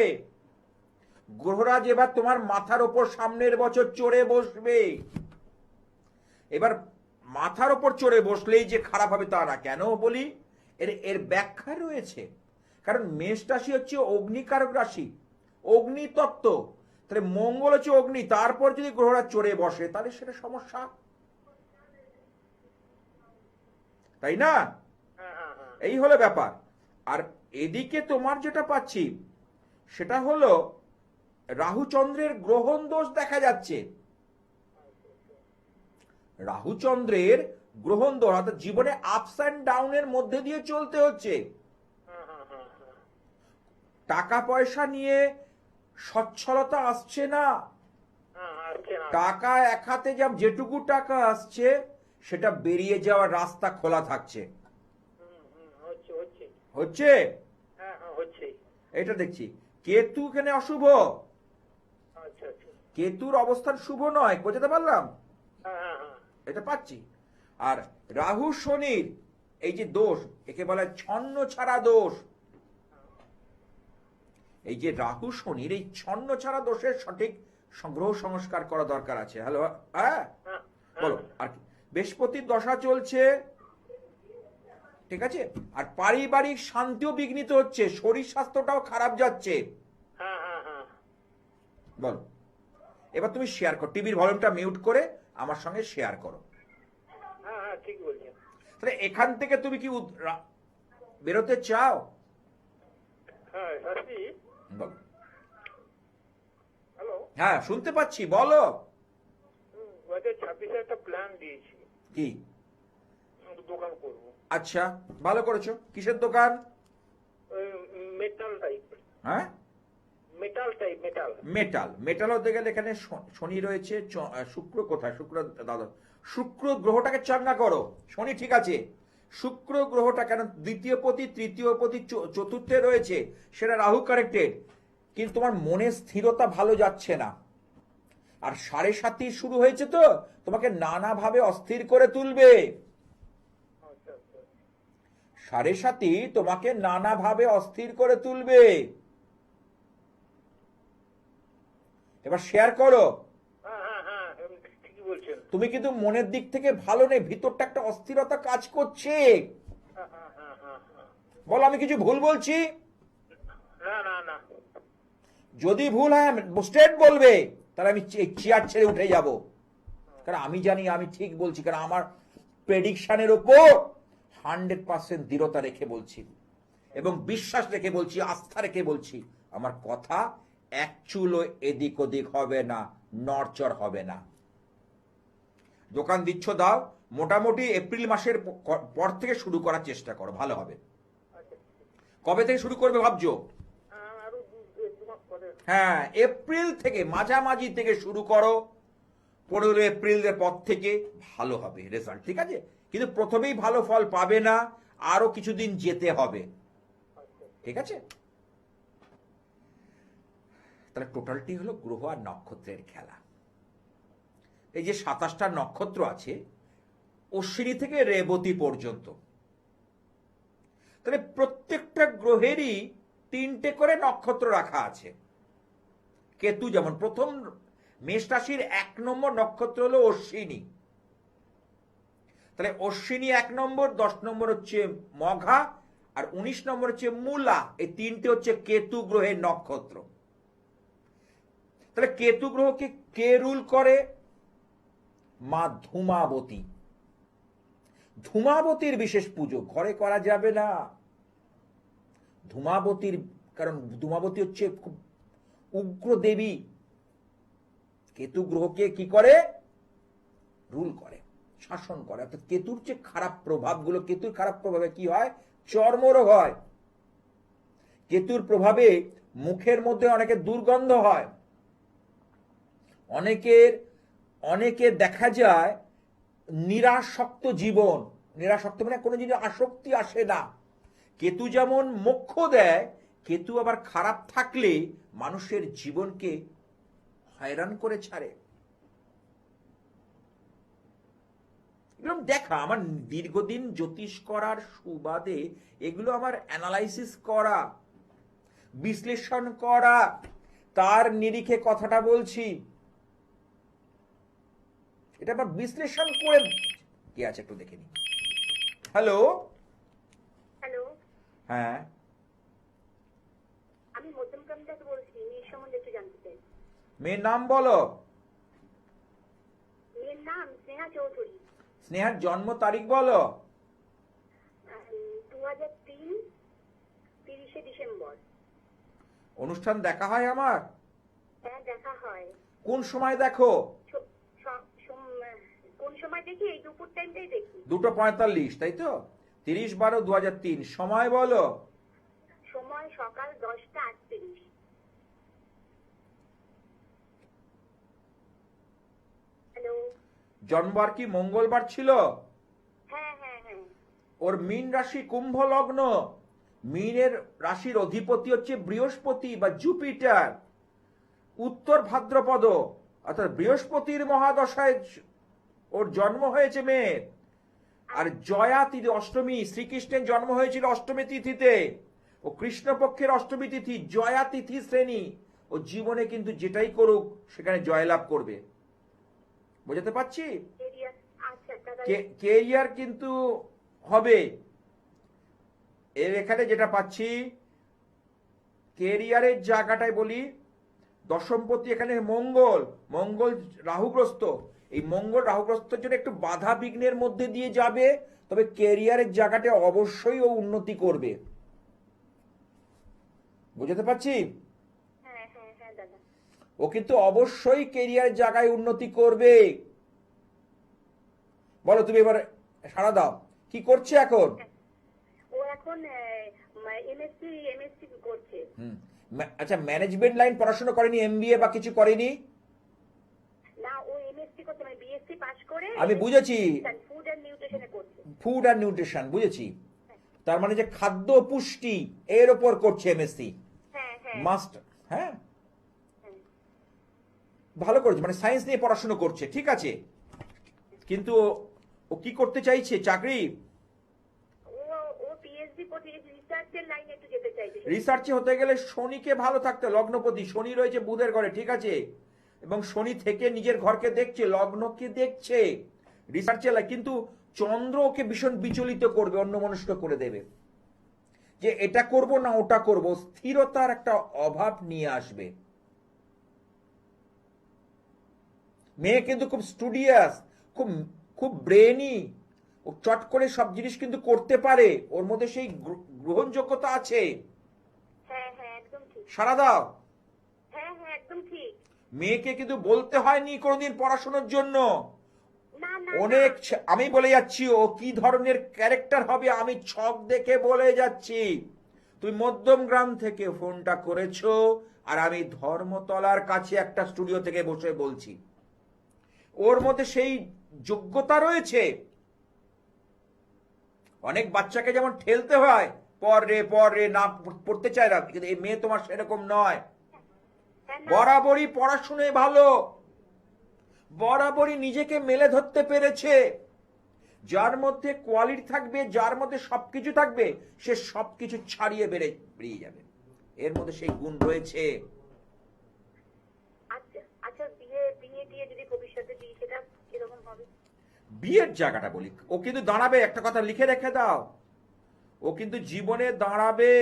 A: গ্রহরাজ এবার তোমার মাথার ওপর সামনের বছর চড়ে বসবে। এবার মাথার ওপর চড়ে বসলেই যে খারাপ হবে তা না। কেন বলি, এর ব্যাখ্যা রয়েছে। কারণ মেষ রাশি হচ্ছে অগ্নিকারক রাশি, অগ্নিতত্ত্ব। তাহলে মঙ্গল হচ্ছে অগ্নি, তারপর যদি গ্রহরাজ চড়ে বসে তাহলে সেটা সমস্যা, তাই না?
B: হ্যাঁ হ্যাঁ হ্যাঁ।
A: এই হলো ব্যাপার। আর এদিকে তোমার যেটা পাচ্ছি সেটা হলো রাহু চন্দ্রের গ্রহণ দোষ দেখা যাচ্ছে। রাহু চন্দ্রের গ্রহণ দোষ, অর্থাৎ জীবনে আপস অ্যান্ড ডাউনের মধ্যে দিয়ে চলতে হচ্ছে।
B: হ্যাঁ হ্যাঁ হ্যাঁ হ্যাঁ।
A: টাকা পয়সা নিয়ে সচ্ছলতা আসছে না।
B: হ্যাঁ, আসছে না।
A: টাকা এক হাতে যেটুকু টাকা আসছে সেটা বেরিয়ে যাওয়ার রাস্তা খোলা থাকছে।
B: হচ্ছে হচ্ছে।
A: হচ্ছে,
B: হ্যাঁ হ্যাঁ হচ্ছে।
A: এটা দেখছি। কেতু এখানে অশুভ।
B: আচ্ছা আচ্ছা।
A: কেতুর অবস্থান শুভ নয়, বোঝাতে পারলাম?
B: হ্যাঁ হ্যাঁ হ্যাঁ।
A: এটা পাচ্ছি। আর রাহু শনির এই যে দোষ, একে বলা হয় ছন্ন ছাড়া দোষ। এই যে রাহু শনির এই ছন্ন ছাড়া দোষের সঠিক সংগ্রহ সংস্কার করা দরকার আছে। হ্যালো, হ্যাঁ
B: হ্যাঁ,
A: বলো। আর কি বৃহস্পতির দশা চলছে, ঠিক আছে, আর পারিবারিক শান্তিও বিঘ্নিত হচ্ছে, শরীর স্বাস্থ্যটাও খারাপ যাচ্ছে।
B: হ্যাঁ হ্যাঁ হ্যাঁ।
A: বলো, এবার তুমি শেয়ার করো, টিভির ভলিউমটা মিউট করে আমার সঙ্গে শেয়ার করো।
B: হ্যাঁ হ্যাঁ ঠিক বলছেন।
A: তাহলে এখান থেকে তুমি কি বেরোতে চাও?
B: হ্যাঁ শাস্তি।
A: বলো।
B: হ্যালো।
A: হ্যাঁ শুনতে পাচ্ছি, বলো।
B: 2026 একটা প্ল্যান দিয়েছি,
A: কি?
B: দোকান করব।
A: আচ্ছা, ভালো করেছো। কিসের দোকান?
B: Metal type.
A: হ্যাঁ,
B: মেটাল টাইপ, মেটাল।
A: মেটাল হতে গেলে এখানে শনি রয়েছে, শুক্র কোথায়? শুক্র দাদা, শুক্র গ্রহটাকে চাঙ্গা করো। শনি ঠিক আছে, শুক্র গ্রহটা কেন দ্বিতীয় পতি, তৃতীয় পতি, চতুর্থে রয়েছে, সেটা রাহু কারেক্টেড, কিন্তু তোমার মনে স্থিরতা ভালো যাচ্ছে না। আর 7.5 শুরু হয়েছে, তো তোমাকে নানাভাবে অস্থির করে তুলবে।
B: আচ্ছা আচ্ছা।
A: 7.5 তোমাকে নানাভাবে অস্থির করে তুলবে। এবার শেয়ার করো।
B: হ্যাঁ হ্যাঁ হ্যাঁ ঠিকই বলছেন।
A: তুমি কিন্তু মনের দিক থেকে ভালো নেই, ভিতরটা একটা অস্থিরতা কাজ করছে।
B: হ্যাঁ হ্যাঁ হ্যাঁ হ্যাঁ হ্যাঁ।
A: বলো, আমি কিছু ভুল বলছি?
B: না না না।
A: যদি ভুল হয় স্ট্রেট বলবে, তাহলে আমি চেয়ার ছেড়ে উঠে যাব। কারণ আমি জানি আমি ঠিক বলছি, কারণ আমার প্রেডিকশনের উপর 100% দৃঢ়তা রেখে বলছি, এবং বিশ্বাস রেখে বলছি, আস্থা রেখে বলছি। আমার কথা এক চুলও এদিক ওদিক হবে না, নড়চড় হবে না। দোকান দিচ্ছ, দাও। মোটামুটি এপ্রিল মাসের পর থেকে শুরু করার চেষ্টা করো, ভালো হবে। কবে থেকে শুরু করবে ভাবছো?
B: আরো 2 মাস পরে।
A: হ্যাঁ, এপ্রিল থেকে, মাঝামাঝি থেকে শুরু করো। 15 এপ্রিলের পর থেকে ভালো হবে রেজাল্ট, ঠিক আছে? কিন্তু প্রথমেই ভালো ফল পাবে না, আরো কিছুদিন যেতে হবে, ঠিক আছে? তাহলে টোটালটি হলো গ্রহ আর নক্ষত্রের খেলা। এই যে 27টা নক্ষত্র আছে, অশ্বিনী থেকে রেবতী পর্যন্ত, তাহলে প্রত্যেকটা গ্রহেরই 3টে করে নক্ষত্র রাখা আছে। কেতু যেমন প্রথম, মেষ রাশির 1 নম্বর নক্ষত্র হলো অশ্বিনী, তাহলে অশ্বিনী 1 নম্বর, 10 নম্বর হচ্ছে মঘা, আর 19 নম্বর হচ্ছে মূলা। এই 3টে হচ্ছে কেতু গ্রহের নক্ষত্র। তাহলে কেতু গ্রহকে কে রুল করে? মা ধূমাবতী। ধূমাবতীর বিশেষ পুজো ঘরে করা যাবে না। ধূমাবতীর, কারণ ধূমাবতী হচ্ছে খুব উগ্র দেবী। কেতু গ্রহকে কি করে? রুল করে, শাসন করে। অর্থাৎ কেতুর যে খারাপ প্রভাবগুলো, কেতুর খারাপ প্রভাবে কি হয়? চর্মরোগ হয়। কেতুর প্রভাবে মুখের মধ্যে অনেকের দুর্গন্ধ হয়। অনেকের দেখা যায় নিরাসক্ত জীবন। নিরাসক্ত মানে কোনো জিনিস আসক্তি আসে না। কেতু যেমন মোক্ষ দেয়, কেতু আবার খারাপ থাকলে মানুষের জীবনকে হয়রান করে ছাড়ে। এগুলো দেখা, আমার দীর্ঘদিন জ্যোতিষ করার সুবাদে এগুলো আমার অ্যানালাইসিস করা, বিশ্লেষণ করা, তার নিরিখে কথাটা বলছি। এটা আবার বিশ্লেষণ করে কি আছে একটু দেখে নি। হ্যালো।
C: হ্যালো,
A: হ্যাঁ,
C: আমি মধ্যমগ্রাম থেকে বলছি। মেয়ের সম্বন্ধে একটু জানতে চাই।
A: মেয়ের নাম বলো।
C: মেয়ের নাম স্নেহা চৌধুরী।
A: স্নেহার জন্ম তারিখ বলো।
C: 2003, 30শে ডিসেম্বর।
A: অনুষ্ঠান দেখা হয় আমার?
C: হ্যাঁ দেখা হয়।
A: কোন সময় দেখো?
C: কোন সময় দেখি? এই দুপুর টাইমটাই দেখি।
A: 2:45, তাই তো? 30/12/2003। সময় বলো।
C: সময় সকাল 10টা 38। হ্যালো।
A: জন্মবার কি মঙ্গলবার ছিল?
C: হ্যাঁ হ্যাঁ হ্যাঁ।
A: ওর মীন রাশি কুম্ভ লগ্ন। মীনের রাশির অধিপতি হচ্ছে বৃহস্পতি বা জুপিটার। উত্তর ভাদ্রপদ, অর্থাৎ বৃহস্পতির মহাদশায় ওর জন্ম হয়েছে মেয়ের। আর জয়া তিথি অষ্টমী, শ্রীকৃষ্ণের জন্ম হয়েছিল অষ্টমী তিথিতে। ও কৃষ্ণপক্ষের অষ্টমী তিথি, জয়া তিথি শ্রেণী। ও জীবনে কিন্তু যেটাই করুক সেখানে জয়লাভ করবে। বোঝাতে পারছি?
C: আচ্ছা দাদা,
A: কেরিয়ার কিন্তু হবে। এর এখানে যেটা পাচ্ছি, কেরিয়ারের জায়গাটায় বলি, দশমপতি এখানে মঙ্গল, মঙ্গল রাহুগ্রস্ত। এই মঙ্গল রাহুগ্রস্তর জন্য একটু বাধা বিঘ্নের মধ্যে দিয়ে যাবে, তবে কেরিয়ারের জায়গাটা অবশ্যই ও উন্নতি করবে। বুঝতে পারছি?
C: হ্যাঁ হ্যাঁ হ্যাঁ দাদা।
A: ও কিন্তু অবশ্যই কেরিয়ারের জায়গায় উন্নতি করবে। বলো, তুমি এবার সাড়া দাও, কি করছে এখন?
C: ও এখন এমএসসি করছে।
A: আচ্ছা, ম্যানেজমেন্ট লাইন পড়াশোনা করেনি, এমবিএ বা কিছু করেনি?
C: না, ও এমএসসি করছে, মানে বিএসসি পাস করে
A: আমি বুঝেছি,
C: ফুড এন্ড নিউট্রিশনে করছে।
A: ফুড আর নিউট্রিশন, বুঝেছি। তার মানে যে খাদ্য পুষ্টি এর ওপর করছে এমএসসি।
C: হ্যাঁ হ্যাঁ
A: মাস্টার, হ্যাঁ,
C: হ্যাঁ।
A: ভালো করেছে, মানে সায়েন্স নিয়ে পড়াশোনা করছে, ঠিক আছে। কিন্তু ও কি করতে চাইছে, চাকরি?
C: ও ও পিএইচডি করছে, রিসার্চের লাইনে একটু যেতে চাইছে।
A: রিসার্চে হতে গেলে শনিকে ভালো থাকতে, লগ্নপতি শনি রয়েছে বুধের ঘরে, ঠিক আছে, এবং শনি থেকে নিজের ঘরকে দেখছে, লগ্নকে দেখছে, রিসার্চে। কিন্তু চন্দ্র ওকে ভীষণ বিচলিত করবে, অন্যমনস্ক করে দেবে, যে এটা করব না ওটা করব, স্থিরতার একটা অভাব নিয়ে আসবে। মেয়ে কিন্তু খুব স্টুডিয়াস, খুব খুব ব্রেনি, ও চট করে সব জিনিস কিন্তু করতে পারে, ওর মধ্যে সেই গ্রহণযোগ্যতা আছে।
C: হ্যাঁ হ্যাঁ একদম ঠিক।
A: সাড়া দাও।
C: হ্যাঁ হ্যাঁ একদম ঠিক।
A: মেয়েকে কিন্তু বলতে হয়নি কোনোদিন পড়াশোনার জন্য।
C: না না
A: অনেক, আমি বলে যাচ্ছি ও কি ধরনের ক্যারেক্টার হবে, আমি ছক দেখে বলে যাচ্ছি। তুই মধ্যম গ্রাম থেকে ফোনটা করেছো, আর আমি ধর্মতলার কাছে একটা স্টুডিও থেকে বসে বলছি। ওর মধ্যে সেই যোগ্যতা রয়েছে। অনেক বাচ্চাকে যেমন ঠেলতে হয়, পর রে না পড়তে চায় না, কিন্তু এই মেয়ে তোমার সেরকম নয়। বরাবরই পড়াশুনোয় ভালো, বরাবরই নিজেকে মেলে ধরতে পেরেছে। যার মধ্যে কোয়ালিটি থাকবে, যার মধ্যে সবকিছু থাকবে, সে সবকিছু ছাড়িয়ে বেরিয়ে যাবে। এর মধ্যে সেই গুণ রয়েছে।
C: আচ্ছা আচ্ছা, বিয়ে বিয়ে দিয়ে যদি ভবিষ্যতে দিই, সেটা কিরকম হবে?
A: বিয়ের জায়গাটা বলি, ও কিন্তু দাঁড়াবে, একটা কথা লিখে রেখে দাও, ও কিন্তু জীবনে দাঁড়াবে।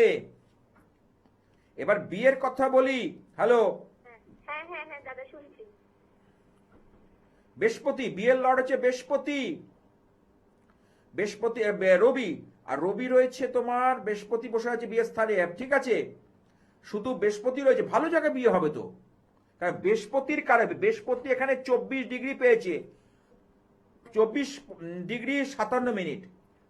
A: এবার বিয়ের কথা বলি। হ্যালো,
C: হ্যাঁ হ্যাঁ হ্যাঁ দাদা শুনছি।
A: বৃহস্পতি, বিয়ের লর্ড হচ্ছে বৃহস্পতি, বৃহস্পতি রবি, আর রবি রয়েছে তোমার, বৃহস্পতি বসে আছে বিয়ের স্থানে, ঠিক আছে। শুধু বৃহস্পতি রয়েছে, ভালো জায়গায় বিয়ে হবে তো, কারণ বৃহস্পতির কারণে, বৃহস্পতি এখানে 24 ডিগ্রি পেয়েছে, 24 ডিগ্রি 57 মিনিট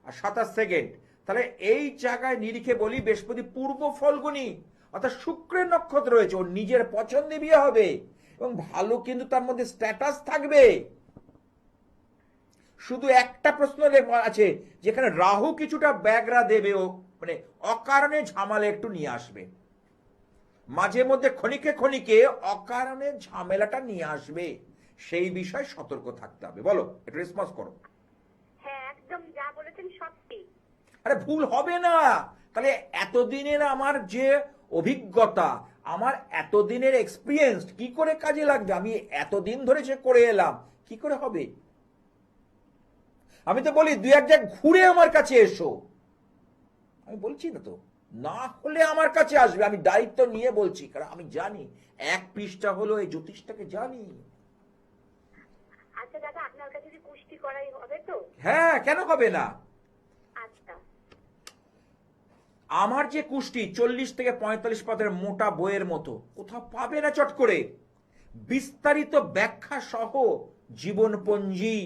A: আর 27 সেকেন্ড। তাহলে এই জায়গায় নিরিখে বলি, বৃহস্পতি পূর্ব ফলগুনি, অর্থাৎ শুক্রের নক্ষত্র রয়েছে, ওর নিজের পছন্দে বিয়ে হবে, এবং ভালো কিন্তু তার মধ্যে স্ট্যাটাস থাকবে। শুধু একটা প্রশ্ন আছে, যেখানে রাহু কিছুটা ব্যাগরা দেবে, ও মানে অকারণে ঝামেলা একটু নিয়ে আসবে, মাঝে মধ্যে ক্ষণিকে ক্ষণিকে অকারণে ঝামেলাটা নিয়ে আসবে, সেই বিষয়ে সতর্ক থাকতে হবে। বলো, একটু রেসপন্স করো।
C: হ্যাঁ একদম যা বলেছেন সব ঠিক।
A: আরে ভুল হবে না, তাহলে এতদিনের আমার যে অভিজ্ঞতা, আমার এতদিনের এক্সপিরিয়েন্স কি করে কাজে লাগবে? আমি এতদিন ধরে সে করে এলাম, কি করে হবে? আমি তো বলি, দুই এক জায়গায় ঘুরে আমার কাছে এসো, আমি বলছি না তো, না হলে আমার কাছে আসবে, আমি দায়িত্ব নিয়ে বলছি, কারণ আমি জানি এক পৃষ্ঠা হলো এই জ্যোতিষটাকে জানি।
C: আচ্ছা দাদা, আপনার কাছে যদি কুষ্টি করাই হবে তো?
A: হ্যাঁ, কেন হবে না?
C: আচ্ছা।
A: আমার যে কুষ্টি 40 থেকে 45 পাতার মোটা বইয়ের মতো, কোথাও পাবে না চট করে, বিস্তারিত ব্যাখ্যা সহ জীবনপঞ্জি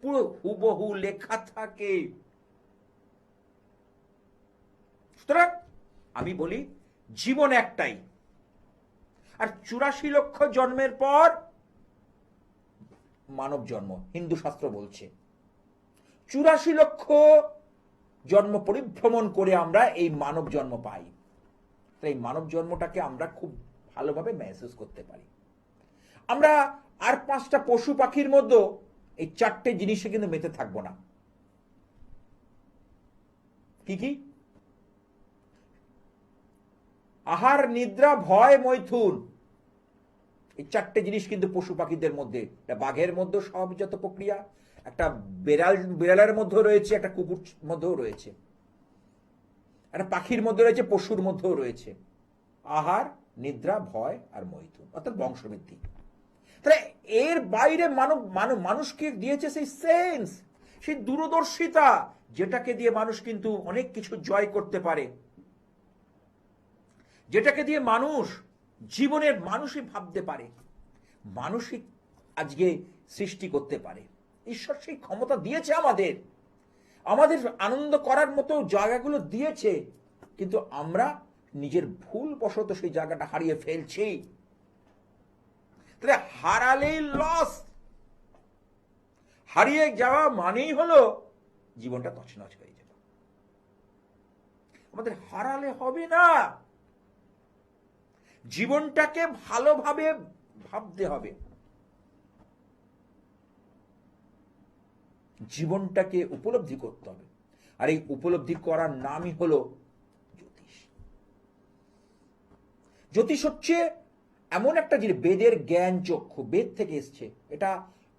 A: পুরো হুবহু লেখা থাকে। সুতরাং আমি বলি, জীবন একটাই, আর 84 লক্ষ জন্মের পর মানব জন্ম, হিন্দু শাস্ত্র বলছে 84 লক্ষ জন্ম পরিভ্রমণ করে আমরা এই মানব জন্ম পাই। তাই এই মানব জন্মটাকে আমরা খুব ভালোভাবে মেহসুস করতে পারি। আমরা আর 5টা পশু পাখির মধ্যে এই 4টে জিনিসে কিন্তু মেতে থাকবো না। কি কি? আহার, নিদ্রা, ভয়, মৈথুন, এই 4টে জিনিস কিন্তু পশু পাখিদের মধ্যে, বাঘের মধ্যে স্বভাবজাত প্রক্রিয়া, একটা বিড়ালের মধ্যেও রয়েছে, একটা কুকুর মধ্যেও রয়েছে, একটা পাখির মধ্যে রয়েছে, পশুর মধ্যেও রয়েছে। আহার, নিদ্রা, ভয় আর মৈথুন, অর্থাৎ বংশবৃদ্ধি। তাহলে এর বাইরে মানুষকে দিয়েছে সেই সেন্স, সেই দূরদর্শিতা, যেটাকে দিয়ে মানুষ কিন্তু অনেক কিছু জয় করতে পারে, যেটাকে দিয়ে মানুষ জীবনের মানুষই ভাবতে পারে, মানসিক আজকে সৃষ্টি করতে পারে। ঈশ্বর সেই ক্ষমতা দিয়েছে আমাদের, আমাদের আনন্দ করার মতো জায়গাগুলো দিয়েছে, কিন্তু আমরা নিজের ভুল বশত সেই জায়গাটা হারিয়ে ফেলছি। তাহলে হারালেই লস, হারিয়ে যাওয়া মানেই হলো জীবনটা তছনছ হয়ে যাবে। আমাদের হারালে হবে না, জীবনটাকে ভালোভাবে ভাবতে হবে, জীবনটাকে উপলব্ধি করতে হবে। আর এই উপলব্ধি করার নামই হলো জ্যোতিষ। জ্যোতিষ হচ্ছে এমন একটা জিনিস, বেদের জ্ঞান চক্ষু, বেদ থেকে এসছে এটা।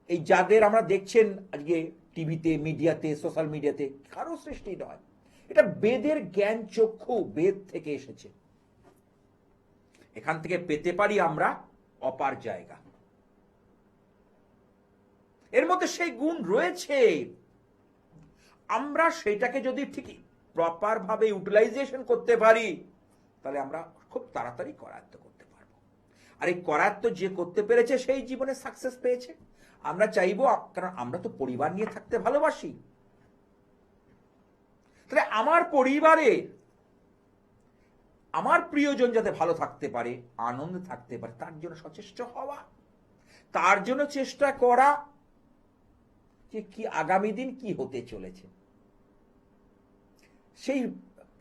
A: এই যাদের আমরা দেখছেন আজকে টিভিতে, মিডিয়াতে, সোশ্যাল মিডিয়াতে, কারো সৃষ্টি নয়, এটা বেদের জ্ঞান চক্ষু, বেদ থেকে এসেছে। এখান থেকে পেতে পারি আমরা অপার জায়গা। এর মধ্যে সেই গুণ রয়েছে, আমরা সেটাকে যদি ঠিক প্রপার ভাবে ইউটিলাইজেশন করতে পারি, তাহলে আমরা খুব তাড়াতাড়ি করায়ত্ত করতে পারবো। আর এই করায়ত্ত যে করতে পেরেছে সেই জীবনে সাকসেস পেয়েছে। আমরা চাইবো, কারণ আমরা তো পরিবার নিয়ে থাকতে ভালোবাসি, তাহলে আমার পরিবারে আমার প্রিয়জন যাতে ভালো থাকতে পারে, আনন্দ থাকতে পারে, তার জন্য সচেষ্ট হওয়া, তার জন্য চেষ্টা করা যে কি আগামী দিন কি হতে চলেছে। সেই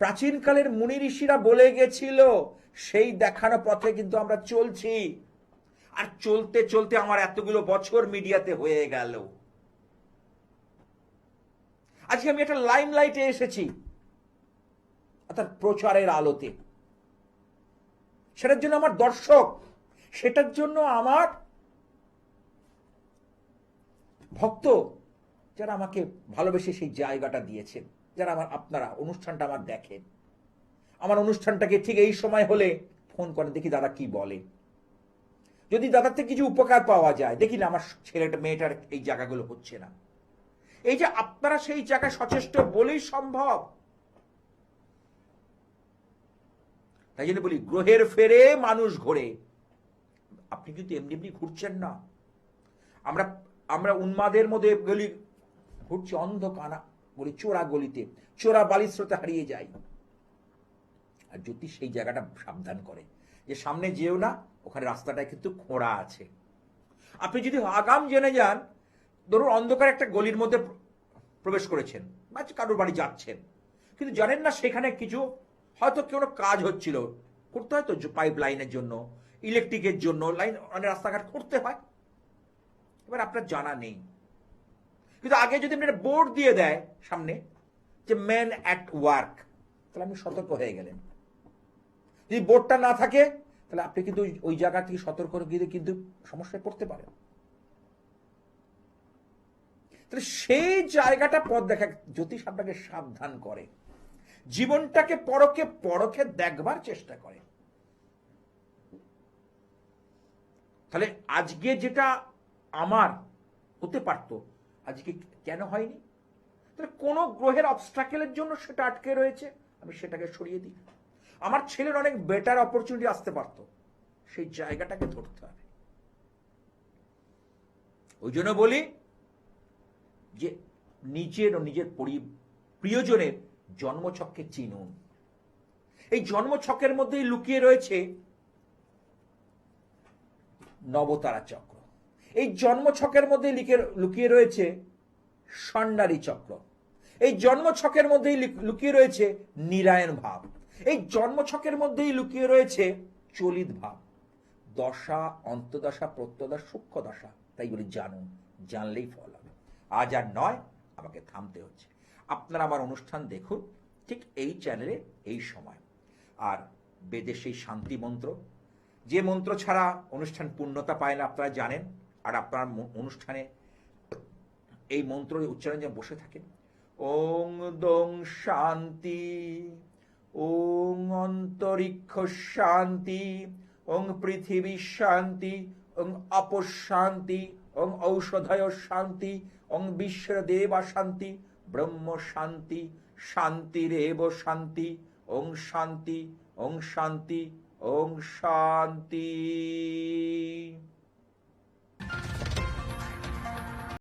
A: প্রাচীনকালের মুনি ঋষিরা বলে গেছিল, সেই দেখানো পথে কিন্তু আমরা চলছি। আর চলতে চলতে আমার এতগুলো বছর মিডিয়াতে হয়ে গেল, আজকে আমি একটা লাইমলাইটে এসেছি, অর্থাৎ প্রচারের আলোতে। সেটার জন্য আমার দর্শক, সেটার জন্য আমার ভক্ত, যারা আমাকে ভালোবেসে সেই জায়গাটা দিয়েছেন, যারা আপনারা অনুষ্ঠানটা আমার দেখেন, আমার অনুষ্ঠানটাকে ঠিক এই সময় হলে ফোন করে, দেখি দাদা কি বলে, যদি দাদার থেকে কিছু উপকার পাওয়া যায়, দেখি না আমার ছেলেটা মেয়েটার এই জায়গাগুলো হচ্ছে না। এই যে আপনারা সেই জায়গায় সচেষ্ট বলেই সম্ভব। তাই জন্য বলি, গ্রহের ফেরে মানুষ ঘোরে। আপনি কিন্তু এমনি এমনি ঘুরছেন না। আমরা উন্মাদের মধ্যে গলি ঘুরছি, অন্ধকানা বলি, চোরা গলিতে, চোরা বালির স্রোতে হারিয়ে যাই। আর জ্যোতিষ সেই জায়গাটা সাবধান করে যে সামনে যেও না, ওখানে রাস্তাটায় কিন্তু খোঁড়া আছে। আপনি যদি আগাম জেনে যান, ধরুন অন্ধকার একটা গলির মধ্যে প্রবেশ করেছেন বা কারোর বাড়ি যাচ্ছেন, কিন্তু জানেন না সেখানে কিছু হয়তো কোনো কাজ হচ্ছিল, করতে হয় তো, পাইপ লাইনের জন্য, ইলেকট্রিকের জন্য লাইন, অনেক রাস্তাঘাট করতে হয়। এবার আপনার জানা নেই, কিন্তু আগে যদি আপনি একটা বোর্ড দিয়ে দেয় সামনে যে ম্যান অ্যাট ওয়ার্ক, তাহলে আপনি সতর্ক হয়ে গেলেন। যদি বোর্ডটা না থাকে, তাহলে আপনি কিন্তু ওই জায়গা থেকে সতর্ক গিয়ে কিন্তু সমস্যায় পড়তে পারেন। তাহলে সেই জায়গাটা পথ দেখা, জ্যোতিষ আপনাকে সাবধান করে, জীবনটাকে পরখে পরখে দেখবার চেষ্টা করে। তাহলে আজকে যেটা আমার হতে পারত, আজকে কেন হয়নি? তাহলে কোন গ্রহের অবস্ট্রাকেলের জন্য সেটা আটকে রয়েছে, আমি সেটাকে সরিয়ে দিই। আমার ছেলের অনেক বেটার অপরচুনিটি আসতে পারত, সেই জায়গাটাকে ধরতে হবে। ওই জন্য বলি যে নিজের ও নিজের প্রিয়জনের জন্মছককে চিনুন। এই জন্মছকের মধ্যেই লুকিয়ে রয়েছে নবতারা চক্র, এই জন্মছকের মধ্যে লুকিয়ে রয়েছে ষণ্ডারী চক্র, এই জন্মছকের মধ্যেই লুকিয়ে রয়েছে নিরায়ণ ভাব, এই জন্মছকের মধ্যেই লুকিয়ে রয়েছে চলিত ভাব, দশা, অন্তদশা, প্রত্যদশা, সূক্ষ্ম দশা। তাই বলি জানুন, জানলেই ফল হবে। আজ আর নয়, আমাকে থামতে হচ্ছে। আপনারা আমার অনুষ্ঠান দেখুন ঠিক এই চ্যানেলে, এই সময়। আর বেদের সেই শান্তি মন্ত্র, যে মন্ত্র ছাড়া অনুষ্ঠান পূর্ণতা পায় না, আপনারা জানেন। আর আপনার অনুষ্ঠানে এই মন্ত্র উচ্চারণ যে বসে থাকেন, ওং দং শান্তি, ওং অন্তরিক্ষ শান্তি, ওং পৃথিবী শান্তি, ওং অপশান্তি, ওং ঔষধয় শান্তি, ওং বিশ্বদেবা শান্তি, ব্রহ্ম শান্তি, শান্তিরেব শান্তি, ওং শান্তি, ওং শান্তি, ওং শান্তি।